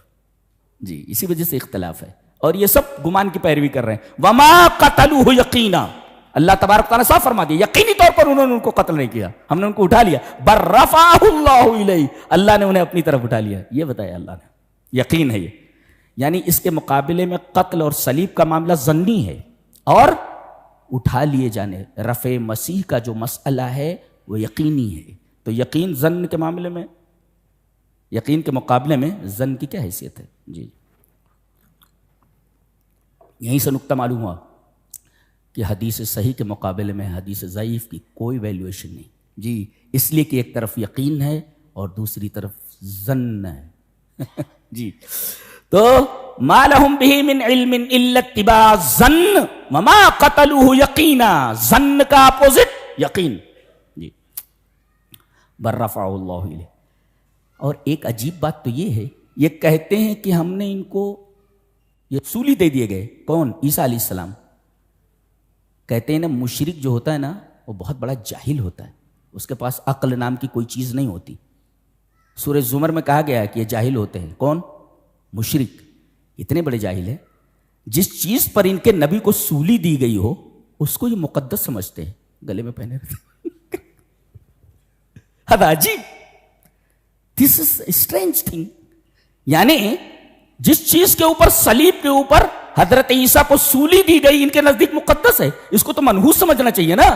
جی، اسی وجہ سے اختلاف ہے، اور یہ سب گمان کی پیروی کر رہے ہیں۔ وَمَا قَتَلُوهُ یقینا، اللہ تبارک تعالیٰ صاف فرما دیا یقینی طور پر انہوں نے ان کو قتل نہیں کیا، ہم نے ان کو اٹھا لیا۔ بَل رَفَعَهُ اللَّهُ إِلَيْهِ، اللہ نے انہیں اپنی طرف اٹھا لیا۔ یہ بتایا اللہ نے، یقین ہے یہ، یعنی اس کے مقابلے میں قتل اور صلیب کا معاملہ ظنی ہے، اور اٹھا لیے جانے رفع مسیح کا جو مسئلہ ہے وہ یقینی ہے۔ تو یقین ظن کے معاملے میں یقین کے مقابلے میں ظن کی کیا حیثیت ہے؟ جی یہیں سے نقطہ معلوم ہوا کہ حدیث صحیح کے مقابلے میں حدیث ضعیف کی کوئی ویلیویشن نہیں جی، اس لیے کہ ایک طرف یقین ہے اور دوسری طرف ظن ہے جی. تو ما لهم به من علم الا اتباع الظن وما قتلوه یقینا، ظن کا اپوزٹ یقین جی. بل رفعه اللہ الیہ. اور ایک عجیب بات تو یہ ہے، یہ کہتے ہیں کہ ہم نے ان کو یہ سولی دے دیے گئے. کون؟ عیسیٰ علیہ السلام. کہتے ہیں نا مشرک جو ہوتا ہے نا وہ بہت بڑا جاہل ہوتا ہے، اس کے پاس عقل نام کی کوئی چیز نہیں ہوتی. سورہ زمر میں کہا گیا ہے کہ یہ جاہل ہوتے ہیں. کون؟ مشرک. اتنے بڑے جاہل ہیں، جس چیز پر ان کے نبی کو سولی دی گئی ہو اس کو یہ مقدس سمجھتے ہیں، گلے میں پہنے رہتے. عجیب. دس از اسٹرینج تھنگ. یعنی جس چیز کے اوپر صلیب کے اوپر حضرت عیسیٰ کو سولی دی گئی ان کے نزدیک مقدس ہے، اس کو تو منحوس سمجھنا چاہیے نا،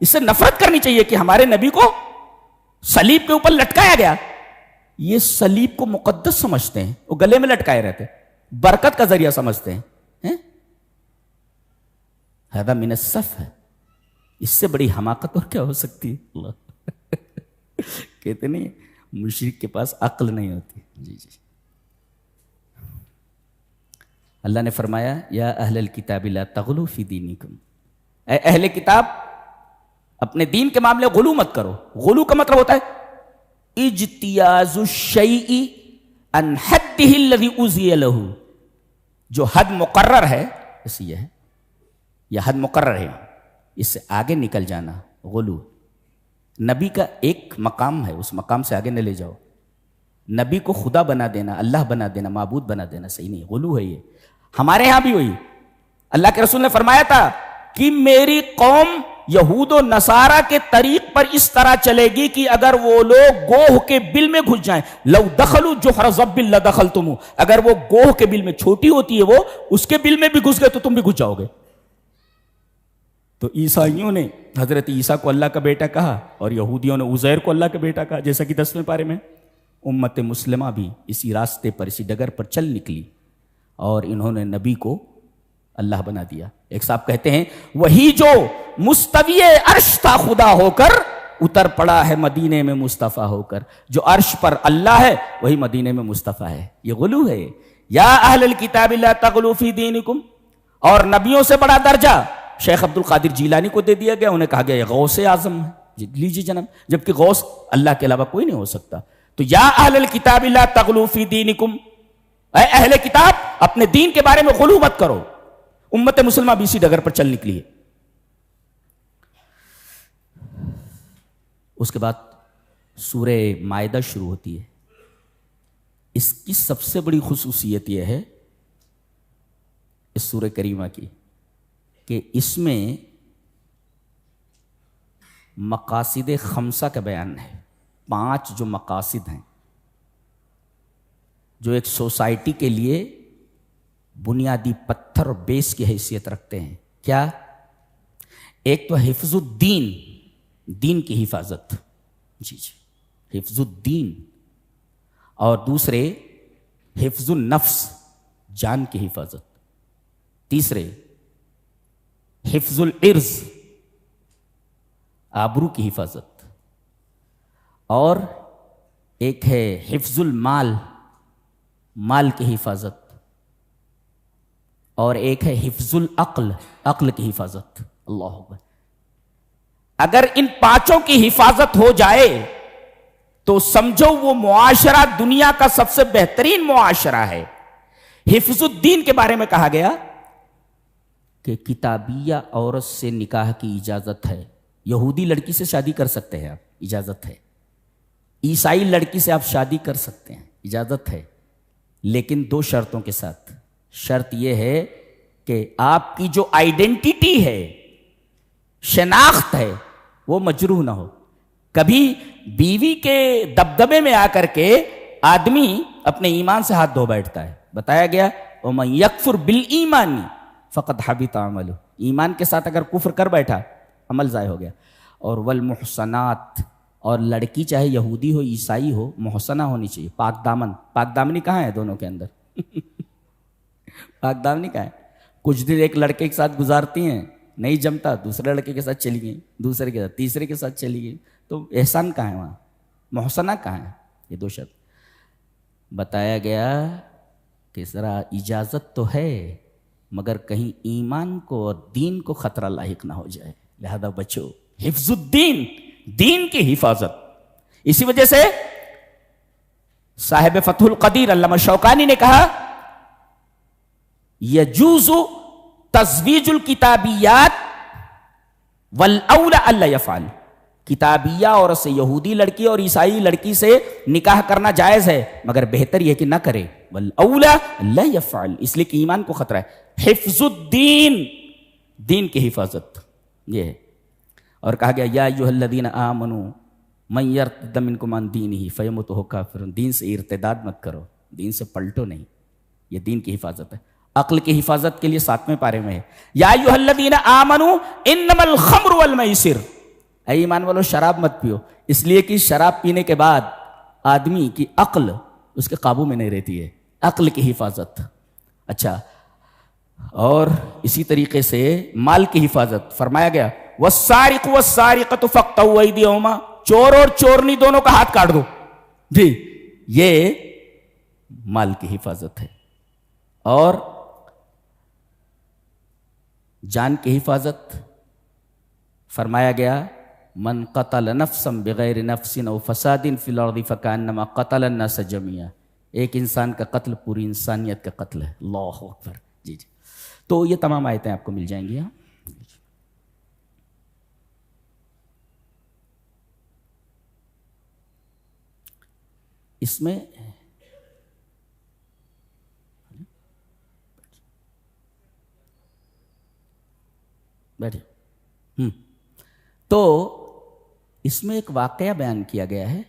اس سے نفرت کرنی چاہیے کہ ہمارے نبی کو صلیب کے اوپر لٹکایا گیا. یہ صلیب کو مقدس سمجھتے ہیں، وہ گلے میں لٹکائے رہتے، برکت کا ذریعہ سمجھتے ہیں. ہذا من السفہ. اس سے بڑی حماقت اور کیا ہو سکتی ہے؟ اللہ کہتے نہیں مشرک کے پاس عقل نہیں ہوتی. جی جی. اللہ نے فرمایا یا اہل الکتاب لا تغلوا فی دینکم، اے اہل کتاب اپنے دین کے معاملے غلو مت کرو. غلو کا مطلب ہوتا ہے اجتیاز الشیء عن حدہ الذی اذی لہ. جو حد مقرر ہے اس یہ ہے، یہ حد مقرر ہے، اس سے آگے نکل جانا غلو. نبی کا ایک مقام ہے، اس مقام سے آگے نہ لے جاؤ. نبی کو خدا بنا دینا، اللہ بنا دینا، معبود بنا دینا صحیح نہیں، غلو ہے یہ. ہمارے ہاں بھی ہوئی. اللہ کے رسول نے فرمایا تھا کہ میری قوم یہود و نصارہ کے طریق پر اس طرح چلے گی کہ اگر وہ لوگ گوہ کے بل میں گھس جائیں، لو دخلوا جحر ضب لدخلتموہ، اگر وہ گوہ کے بل میں چھوٹی ہوتی ہے وہ اس کے بل میں بھی گھس گئے تو تم بھی گھس جاؤ گے. تو عیسائیوں نے حضرت عیسیٰ کو اللہ کا بیٹا کہا اور یہودیوں نے عزیر کو اللہ کا بیٹا کہا، جیسا کہ 10ویں پارے میں. امت مسلمہ بھی اسی راستے پر، اسی ڈگر پر چل نکلی اور انہوں نے نبی کو اللہ بنا دیا. ایک صاحب کہتے ہیں وہی جو مستوی عرش تھا خدا ہو کر اتر پڑا ہے مدینے میں مصطفیٰ ہو کر. جو عرش پر اللہ ہے وہی مدینے میں مصطفیٰ ہے. یہ غلو ہے. یا اہل الکتاب لا تغلوا فی دینکم. اور نبیوں سے بڑا درجہ شیخ عبد القادر جیلانی کو دے دیا گیا، انہیں کہا گیا یہ غوث اعظم ہے، لیجیے جناب، جبکہ غوث اللہ کے علاوہ کوئی نہیں ہو سکتا. تو یا اہل الکتاب لا تغلوا فی دینکم، اے اہل کتاب اپنے دین کے بارے میں غلو مت کرو. امت مسلمہ بھی اسی ڈگر پر چل نکلی ہے. اس کے بعد سورہ مائدہ شروع ہوتی ہے. اس کی سب سے بڑی خصوصیت یہ ہے اس سورہ کریمہ کی کہ اس میں مقاصد خمسہ کا بیان ہے. 5 جو مقاصد ہیں جو ایک سوسائٹی کے لیے بنیادی پتھر اور بیس کی حیثیت رکھتے ہیں. کیا؟ ایک تو حفظ الدین، دین کی حفاظت، جی جی حفظ الدین. اور دوسرے حفظ النفس، جان کی حفاظت. تیسرے حفظ العرض، آبرو کی حفاظت. اور ایک ہے حفظ المال، مال کی حفاظت. اور ایک ہے حفظ العقل، عقل کی حفاظت. اللہ اکبر. اگر ان 5 کی حفاظت ہو جائے تو سمجھو وہ معاشرہ دنیا کا سب سے بہترین معاشرہ ہے. حفظ الدین کے بارے میں کہا گیا کہ کتابیہ عورت سے نکاح کی اجازت ہے. یہودی لڑکی سے شادی کر سکتے ہیں آپ، اجازت ہے. عیسائی لڑکی سے آپ شادی کر سکتے ہیں، اجازت ہے، لیکن 2 شرطوں کے ساتھ. شرط یہ ہے کہ آپ کی جو آئیڈینٹی ہے، شناخت ہے، وہ مجروح نہ ہو. کبھی بیوی کے دبدبے میں آ کر کے آدمی اپنے ایمان سے ہاتھ دھو بیٹھتا ہے. بتایا گیا وَمَن يَكْفُرْ بِالْإِيمَانِ فَقَدْ حَبِطَ عَمَلُهُ. ایمان کے ساتھ اگر کفر کر بیٹھا عمل ضائع ہو گیا. اور والمحصنات اور لڑکی چاہے یہودی ہو عیسائی ہو محسنہ ہونی چاہیے، پاک دامن۔ پاک دامنی کہاں ہے دونوں کے اندر؟ پاک دامنی کہاں ہے؟ کچھ دن ایک لڑکے کے ساتھ گزارتی ہیں، نہیں جمتا دوسرے لڑکے کے ساتھ چلی گئی، دوسرے کے ساتھ تیسرے کے ساتھ چلی گئی، تو احسان کہاں ہے وہاں؟ محسنہ کہاں ہے؟ یہ دو شرط بتایا گیا کہ ذرا اجازت تو ہے مگر کہیں ایمان کو اور دین کو خطرہ لاحق نہ ہو جائے، لہذا بچو، حفظ الدین، دین کی حفاظت۔ اسی وجہ سے صاحب فتح القدیر علامہ شوکانی نے کہا یجوز تزویج الکتابیات والاولی الا یفعل، کتابیہ عورت سے، یہودی لڑکی اور عیسائی لڑکی سے نکاح کرنا جائز ہے مگر بہتر یہ کہ نہ کرے، والاولی الا یفعل، اس لیے کہ ایمان کو خطرہ ہے۔ حفظ الدین، دین کی حفاظت یہ ہے۔ اور کہا گیا یا ایھا الذین آمنوا من یرتد منکم عن دینہ فیمت وہو کافر، دین سے ارتداد مت کرو، دین سے پلٹو نہیں، یہ دین کی حفاظت ہے۔ عقل کی حفاظت کے لیے 7ویں پارے میں ہے یا ایھا الذین آمنوا انما الخمر والمیسر، اے ایمان والو شراب مت پیو، اس لیے کہ شراب پینے کے بعد آدمی کی عقل اس کے قابو میں نہیں رہتی ہے، عقل کی حفاظت۔ اچھا، اور اسی طریقے سے مال کی حفاظت فرمایا گیا والسارق والسارقۃ فاقطعوا ایدیہما، چور اور چورنی دونوں کا ہاتھ کاٹ دو، جی یہ مال کی حفاظت ہے۔ اور جان کی حفاظت فرمایا گیا من قتل نفسا بغیر نفس او فساد فی الارض فکانما قتل الناس جميعا، ایک انسان کا قتل پوری انسانیت کا قتل ہے، اللہ اکبر۔ جی جی، تو یہ تمام آیتیں آپ کو مل جائیں گی۔ اس میں بیٹھے تو اس میں ایک واقعہ بیان کیا گیا ہے،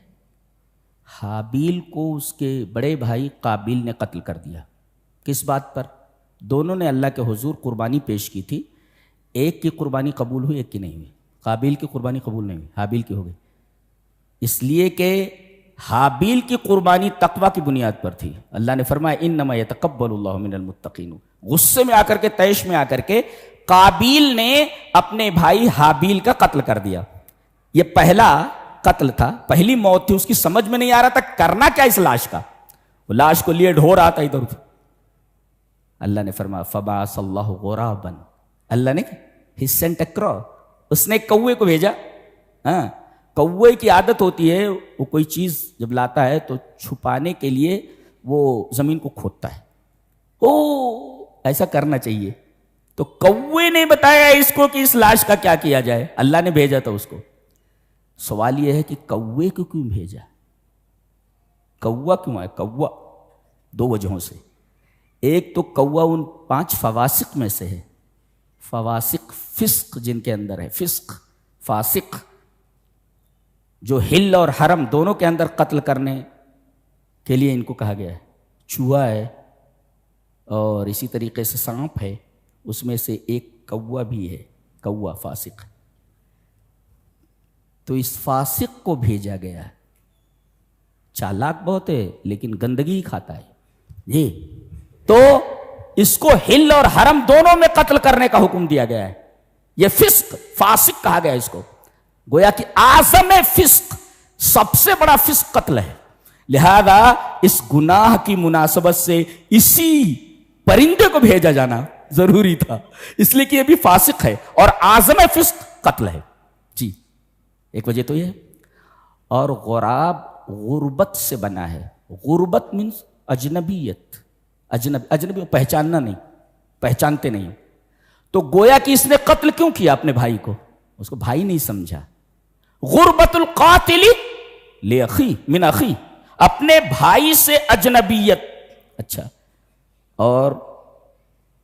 حابیل کو اس کے بڑے بھائی قابیل نے قتل کر دیا۔ کس بات پر؟ دونوں نے اللہ کے حضور قربانی پیش کی تھی، ایک کی قربانی قبول ہوئی، ایک کی نہیں ہوئی۔ قابیل کی قربانی قبول نہیں ہوئی، حابیل کی ہو گئی، اس لیے کہ حابیل کی قربانی تقوی کی بنیاد پر تھی۔ اللہ نے فرمایا انما یتقبل اللہ من المتقین، غصے میں آ کر کے، طیش میں آ کر کے قابیل نے اپنے بھائی حابیل کا قتل کر دیا۔ یہ پہلا قتل تھا، پہلی موت تھی، اس کی سمجھ میں نہیں آ رہا تھا کرنا کیا اس لاش کا، وہ لاش کو لیے ڈھو رہا تھا ادھر ادھر۔ اللہ نے فرمایا فبعث اللہ غرابا، اللہ نے he sent a crow، اس نے کوے کو بھیجا۔ ہاں، کوے کی عادت ہوتی ہے وہ کوئی چیز جب لاتا ہے تو چھپانے کے لیے وہ زمین کو کھودتا ہے، ایسا کرنا چاہیے۔ تو کوے نے بتایا اس کو کہ اس لاش کا کیا کیا جائے، اللہ نے بھیجا تھا اس کو۔ سوال یہ ہے کہ کوے کو کیوں بھیجا؟ کوا کیوں آئے؟ کوا دو وجہوں سے، ایک تو کوا ان 5 فواسق میں سے ہے، فواسق فسق جن کے اندر ہے، فسق فاسق، جو حل اور حرم دونوں کے اندر قتل کرنے کے لیے ان کو کہا گیا ہے۔ چوہا ہے اور اسی طریقے سے سانپ ہے، اس میں سے ایک کوا بھی ہے، کوا فاسق۔ تو اس فاسق کو بھیجا گیا، چالاک بہت ہے لیکن گندگی ہی کھاتا ہے جی، تو اس کو حل اور حرم دونوں میں قتل کرنے کا حکم دیا گیا ہے۔ یہ فسق، فاسق کہا گیا اس کو، گویا کہ اعظم فسق، سب سے بڑا فسق قتل ہے، لہذا اس گناہ کی مناسبت سے اسی پرندے کو بھیجا جانا ضروری تھا، اس لیے کہ یہ بھی فاسق ہے اور اعظم فسق قتل ہے جی، ایک وجہ تو یہ ہے۔ اور غراب غربت سے بنا ہے، غربت مینس اجنبیت، اجنبی پہچاننا نہیں، پہچانتے نہیں، تو گویا کہ اس نے قتل کیوں کیا اپنے بھائی کو؟ اس کو بھائی نہیں سمجھا۔ غربت القاتل لاخی من اخی، اپنے بھائی سے اجنبیت، اچھا، اور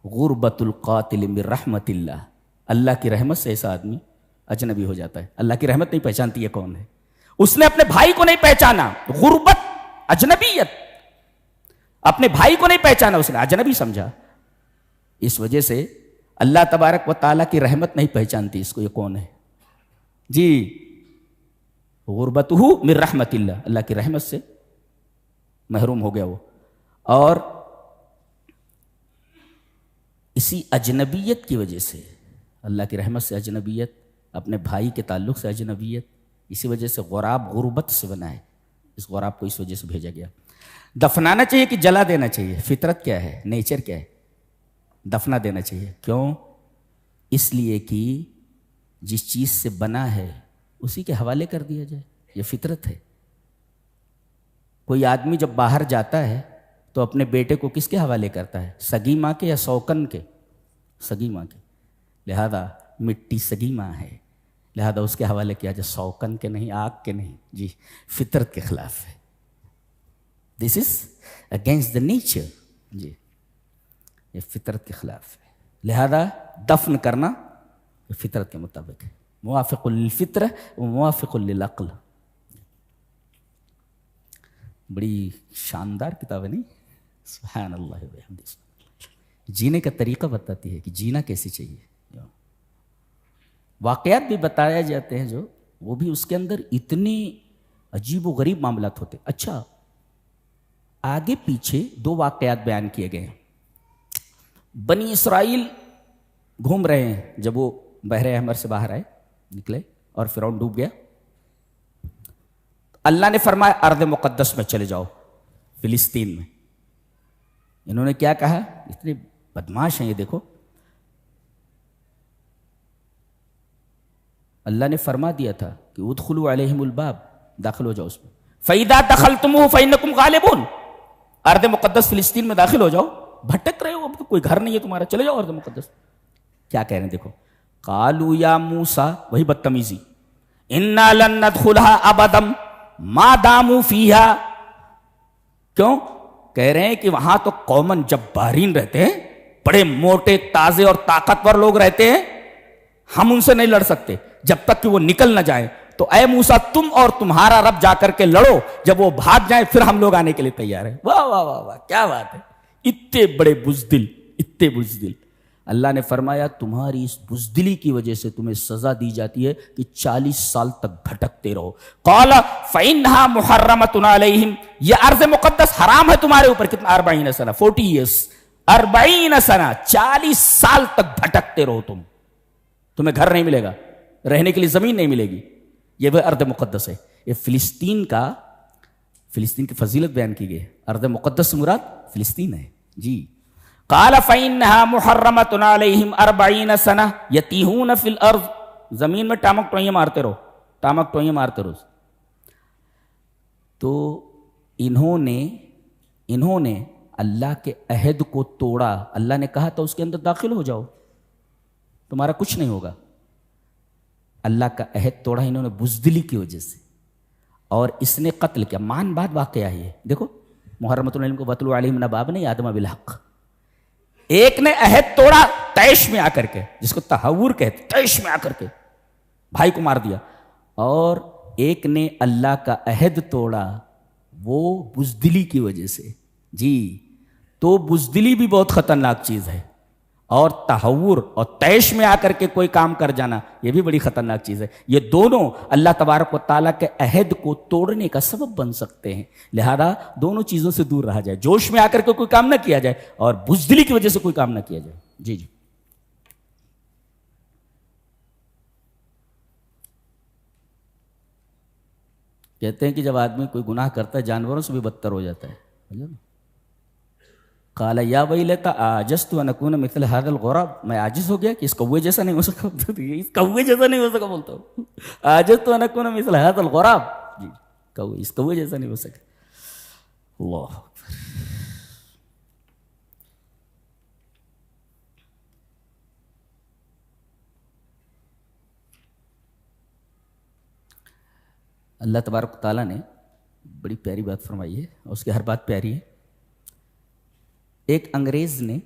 غربت القاتل من رحمت اللہ، اللہ کی رحمت سے ایسا آدمی اجنبی ہو جاتا ہے، اللہ کی رحمت نہیں پہچانتی ہے کون ہے، اس نے اپنے بھائی کو نہیں پہچانا، غربت اجنبیت، اپنے بھائی کو نہیں پہچانا، اس نے اجنبی سمجھا، اس وجہ سے اللہ تبارک و تعالیٰ کی رحمت نہیں پہچانتی اس کو، یہ کون ہے جی۔ غربتہ من رحمت اللہ، اللہ کی رحمت سے محروم ہو گیا وہ. اور اسی اجنبیت کی وجہ سے، اللہ کی رحمت سے اجنبیت، اپنے بھائی کے تعلق سے اجنبیت، اسی وجہ سے غراب غربت سے بنا ہے. اس غراب کو اس وجہ سے بھیجا گیا. دفنانا چاہیے کہ جلا دینا چاہیے؟ فطرت کیا ہے، نیچر کیا ہے؟ دفنا دینا چاہیے. کیوں؟ اس لیے کہ جس چیز سے بنا ہے اسی کے حوالے کر دیا جائے، یہ فطرت ہے. کوئی آدمی جب باہر جاتا ہے تو اپنے بیٹے کو کس کے حوالے کرتا ہے؟ سگی ماں کے یا سوکن کے؟ سگی ماں کے. لہذا مٹی سگی ماں ہے، لہذا اس کے حوالے کیا جائے، سوکن کے نہیں، آگ کے نہیں. جی فطرت کے خلاف ہے. دس از اگینسٹ دا نیچر. جی یہ فطرت کے خلاف ہے. لہذا دفن کرنا فطرت کے مطابق ہے، موافق للفطر و موافق للعقل. بڑی شاندار کتاب ہے نہیں؟ سبحان اللہ و بحمدہ. جینے کا طریقہ بتاتی ہے کہ جینا کیسے چاہیے. واقعات بھی بتایا جاتے ہیں جو وہ بھی اس کے اندر اتنے عجیب و غریب معاملات ہوتے. اچھا آگے پیچھے 2 واقعات بیان کیے گئے ہیں. بنی اسرائیل گھوم رہے ہیں جب وہ بحر احمر سے باہر آئے، نکلے اور فرعون ڈوب گیا. اللہ نے فرمایا ارض مقدس میں چلے جاؤ، فلسطین میں. انہوں نے کیا کہا؟ اتنے بدماش ہیں یہ. دیکھو اللہ نے فرما دیا تھا کہ ادخلوا علیہم الباب، داخل ہو جاؤ اس میں. فَإِذَا دَخَلْتُمُوهُ فَإِنَّكُمْ غَالِبُونَ. ارض مقدس فلسطین میں داخل ہو جاؤ. بھٹک رہے ہو، اب تو کوئی گھر نہیں ہے تمہارا، چلے جاؤ ارض مقدس. کیا کہہ رہے ہیں دیکھو. قالوا یا موسیٰ، وہی بدتمیزی، اِنَّا لَن نَدْخُلَهَا أَبَدًا مَا دَامُوا فِيهَا. کیوں کہہ رہے ہیں کہ وہاں تو قومن جبارین رہتے ہیں، بڑے موٹے تازے اور طاقتور لوگ رہتے ہیں، ہم ان سے نہیں لڑ سکتے جب تک کہ وہ نکل نہ جائیں. تو اے موسیٰ تم اور تمہارا رب جا کر کے لڑو، جب وہ بھاگ جائیں پھر ہم لوگ آنے کے لیے تیار ہیں. واہ واہ واہ واہ، کیا بات ہے. اتنے بڑے بزدل، اتنے بزدل. اللہ نے فرمایا تمہاری اس بزدلی کی وجہ سے تمہیں سزا دی جاتی ہے کہ 40 سال تک بھٹکتے رہو. قال فإنها محرمة علیہم، یہ ارض مقدس حرام ہے تمہارے اوپر. کتنا؟ 40 سنہ، 40 years، 40 سنہ، 40 سال تک بھٹکتے رہو. تمہیں گھر نہیں ملے گا، رہنے کے لیے زمین نہیں ملے گی. یہ وہ ارض مقدس ہے. یہ فلسطین کی فضیلت بیان کی گئی. ارض مقدس سے مراد فلسطین ہے. جی قال فإنها محرمة علیہم 40 سنہ یتیہون فی الارض. زمین میں ٹامک ٹوئیاں مارتے رہو، ٹامک ٹوئیاں مارتے رہو. تو انہوں نے اللہ کے عہد کو توڑا. اللہ نے کہا تھا اس کے اندر داخل ہو جاؤ، تمہارا کچھ نہیں ہوگا. اللہ کا عہد توڑا انہوں نے بزدلی کی وجہ سے، اور اس نے قتل کیا. مان بعد واقعہ ہے. دیکھو محرمۃ علیہم کو وَاتْلُ عَلَيْهِمْ نَبَأَ ابْنَيْ آدَمَ بِالْحَقِّ. ایک نے عہد توڑا طیش میں آ کر کے، جس کو تہور کہتے، طیش میں آ کر کے بھائی کو مار دیا. اور ایک نے اللہ کا عہد توڑا وہ بزدلی کی وجہ سے. جی تو بزدلی بھی بہت خطرناک چیز ہے، اور تہور اور طیش میں آ کر کے کوئی کام کر جانا یہ بھی بڑی خطرناک چیز ہے. یہ دونوں اللہ تبارک و تعالیٰ کے عہد کو توڑنے کا سبب بن سکتے ہیں. لہذا دونوں چیزوں سے دور رہا جائے. جوش میں آ کر کے کوئی کام نہ کیا جائے، اور بزدلی کی وجہ سے کوئی کام نہ کیا جائے. جی جی کہتے ہیں کہ جب آدمی کوئی گناہ کرتا ہے جانوروں سے بھی بدتر ہو جاتا ہے. قال یا ویلتا عجزت ان اکون مثل هذا الغراب. میں عاجز ہو گیا کہ اس کوے جیسا نہیں ہو سکا. اس کوے جیسا نہیں ہو سکا بولتا ہوں. عجزت ان اکون مثل هذا الغراب. جی کوے، اس کوے جیسا نہیں ہو سکا. اللہ اللہ تبارک و تعالیٰ نے بڑی پیاری بات فرمائی ہے، اور اس کی ہر بات پیاری ہے. ایک انگریز نے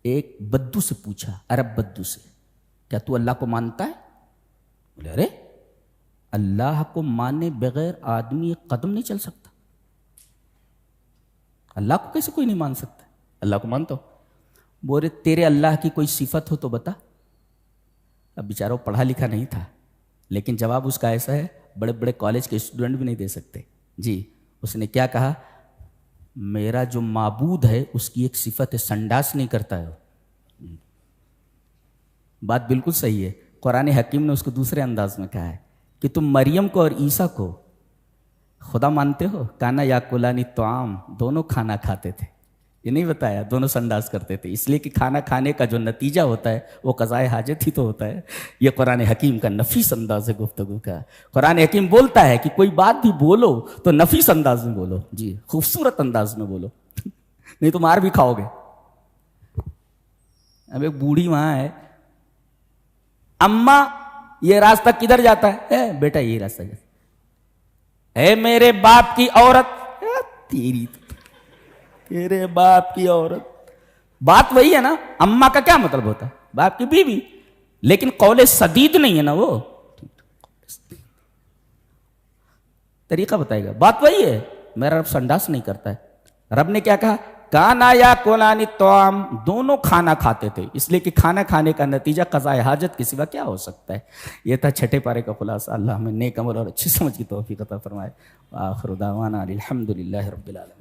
ایک بدو سے پوچھا، عرب بدو سے، کیا تو اللہ کو مانتا ہے؟ بولے ارے اللہ کو مانے بغیر آدمی ایک قدم نہیں چل سکتا. اللہ کو کیسے کوئی نہیں مان سکتا؟ اللہ کو مانتا ہوں. بولے تیرے اللہ کی کوئی صفت ہو تو بتا. اب بیچارہ پڑھا لکھا نہیں تھا، لیکن جواب اس کا ایسا ہے بڑے بڑے کالج کے اسٹوڈنٹ بھی نہیں دے سکتے. جی اس نے کیا کہا؟ میرا جو معبود ہے اس کی ایک صفت ہے سنڈاس نہیں کرتا ہے. بات بالکل صحیح ہے. قرآن حکیم نے اس کو دوسرے انداز میں کہا ہے کہ تم مریم کو اور عیسیٰ کو خدا مانتے ہو؟ کانا یا کلانی طعام، دونوں کھانا کھاتے تھے. یہ نہیں بتایا دونوں سنڈاس کرتے تھے، اس لیے کہ کھانا کھانے کا جو نتیجہ ہوتا ہے وہ قضائے حاجت ہی تو ہوتا ہے. یہ قرآن حکیم کا نفیس انداز ہے گفتگو کا. قرآن حکیم بولتا ہے کہ کوئی بات بھی بولو تو نفیس انداز میں بولو. جی خوبصورت انداز میں بولو، نہیں تو مار بھی کھاؤ گے. اب ایک بوڑھی وہاں ہے، اماں یہ راستہ کدھر جاتا ہے؟ بیٹا یہی راستہ جاتا ہے. اے میرے باپ کی عورت، تیرے باپ کی عورت. بات وہی ہے نا. اماں کا کیا مطلب ہوتا ہے؟ باپ کی بیوی. لیکن قول سدید نہیں ہے نا، وہ طریقہ بتائے گا. بات وہی ہے. میرا رب سنڈاس نہیں کرتا ہے. رب نے کیا کہا؟ کانا یا کولانی طعام، دونوں کھانا کھاتے تھے، اس لیے کہ کھانا کھانے کا نتیجہ قضاء حاجت کے سوا کیا ہو سکتا ہے. یہ تھا چھٹے پارے کا خلاصہ. اللہ ہمیں نیک عمل اور اچھی سمجھ کی توفیق عطا فرمائے. آخر دعوانا الحمدللہ رب العالمین.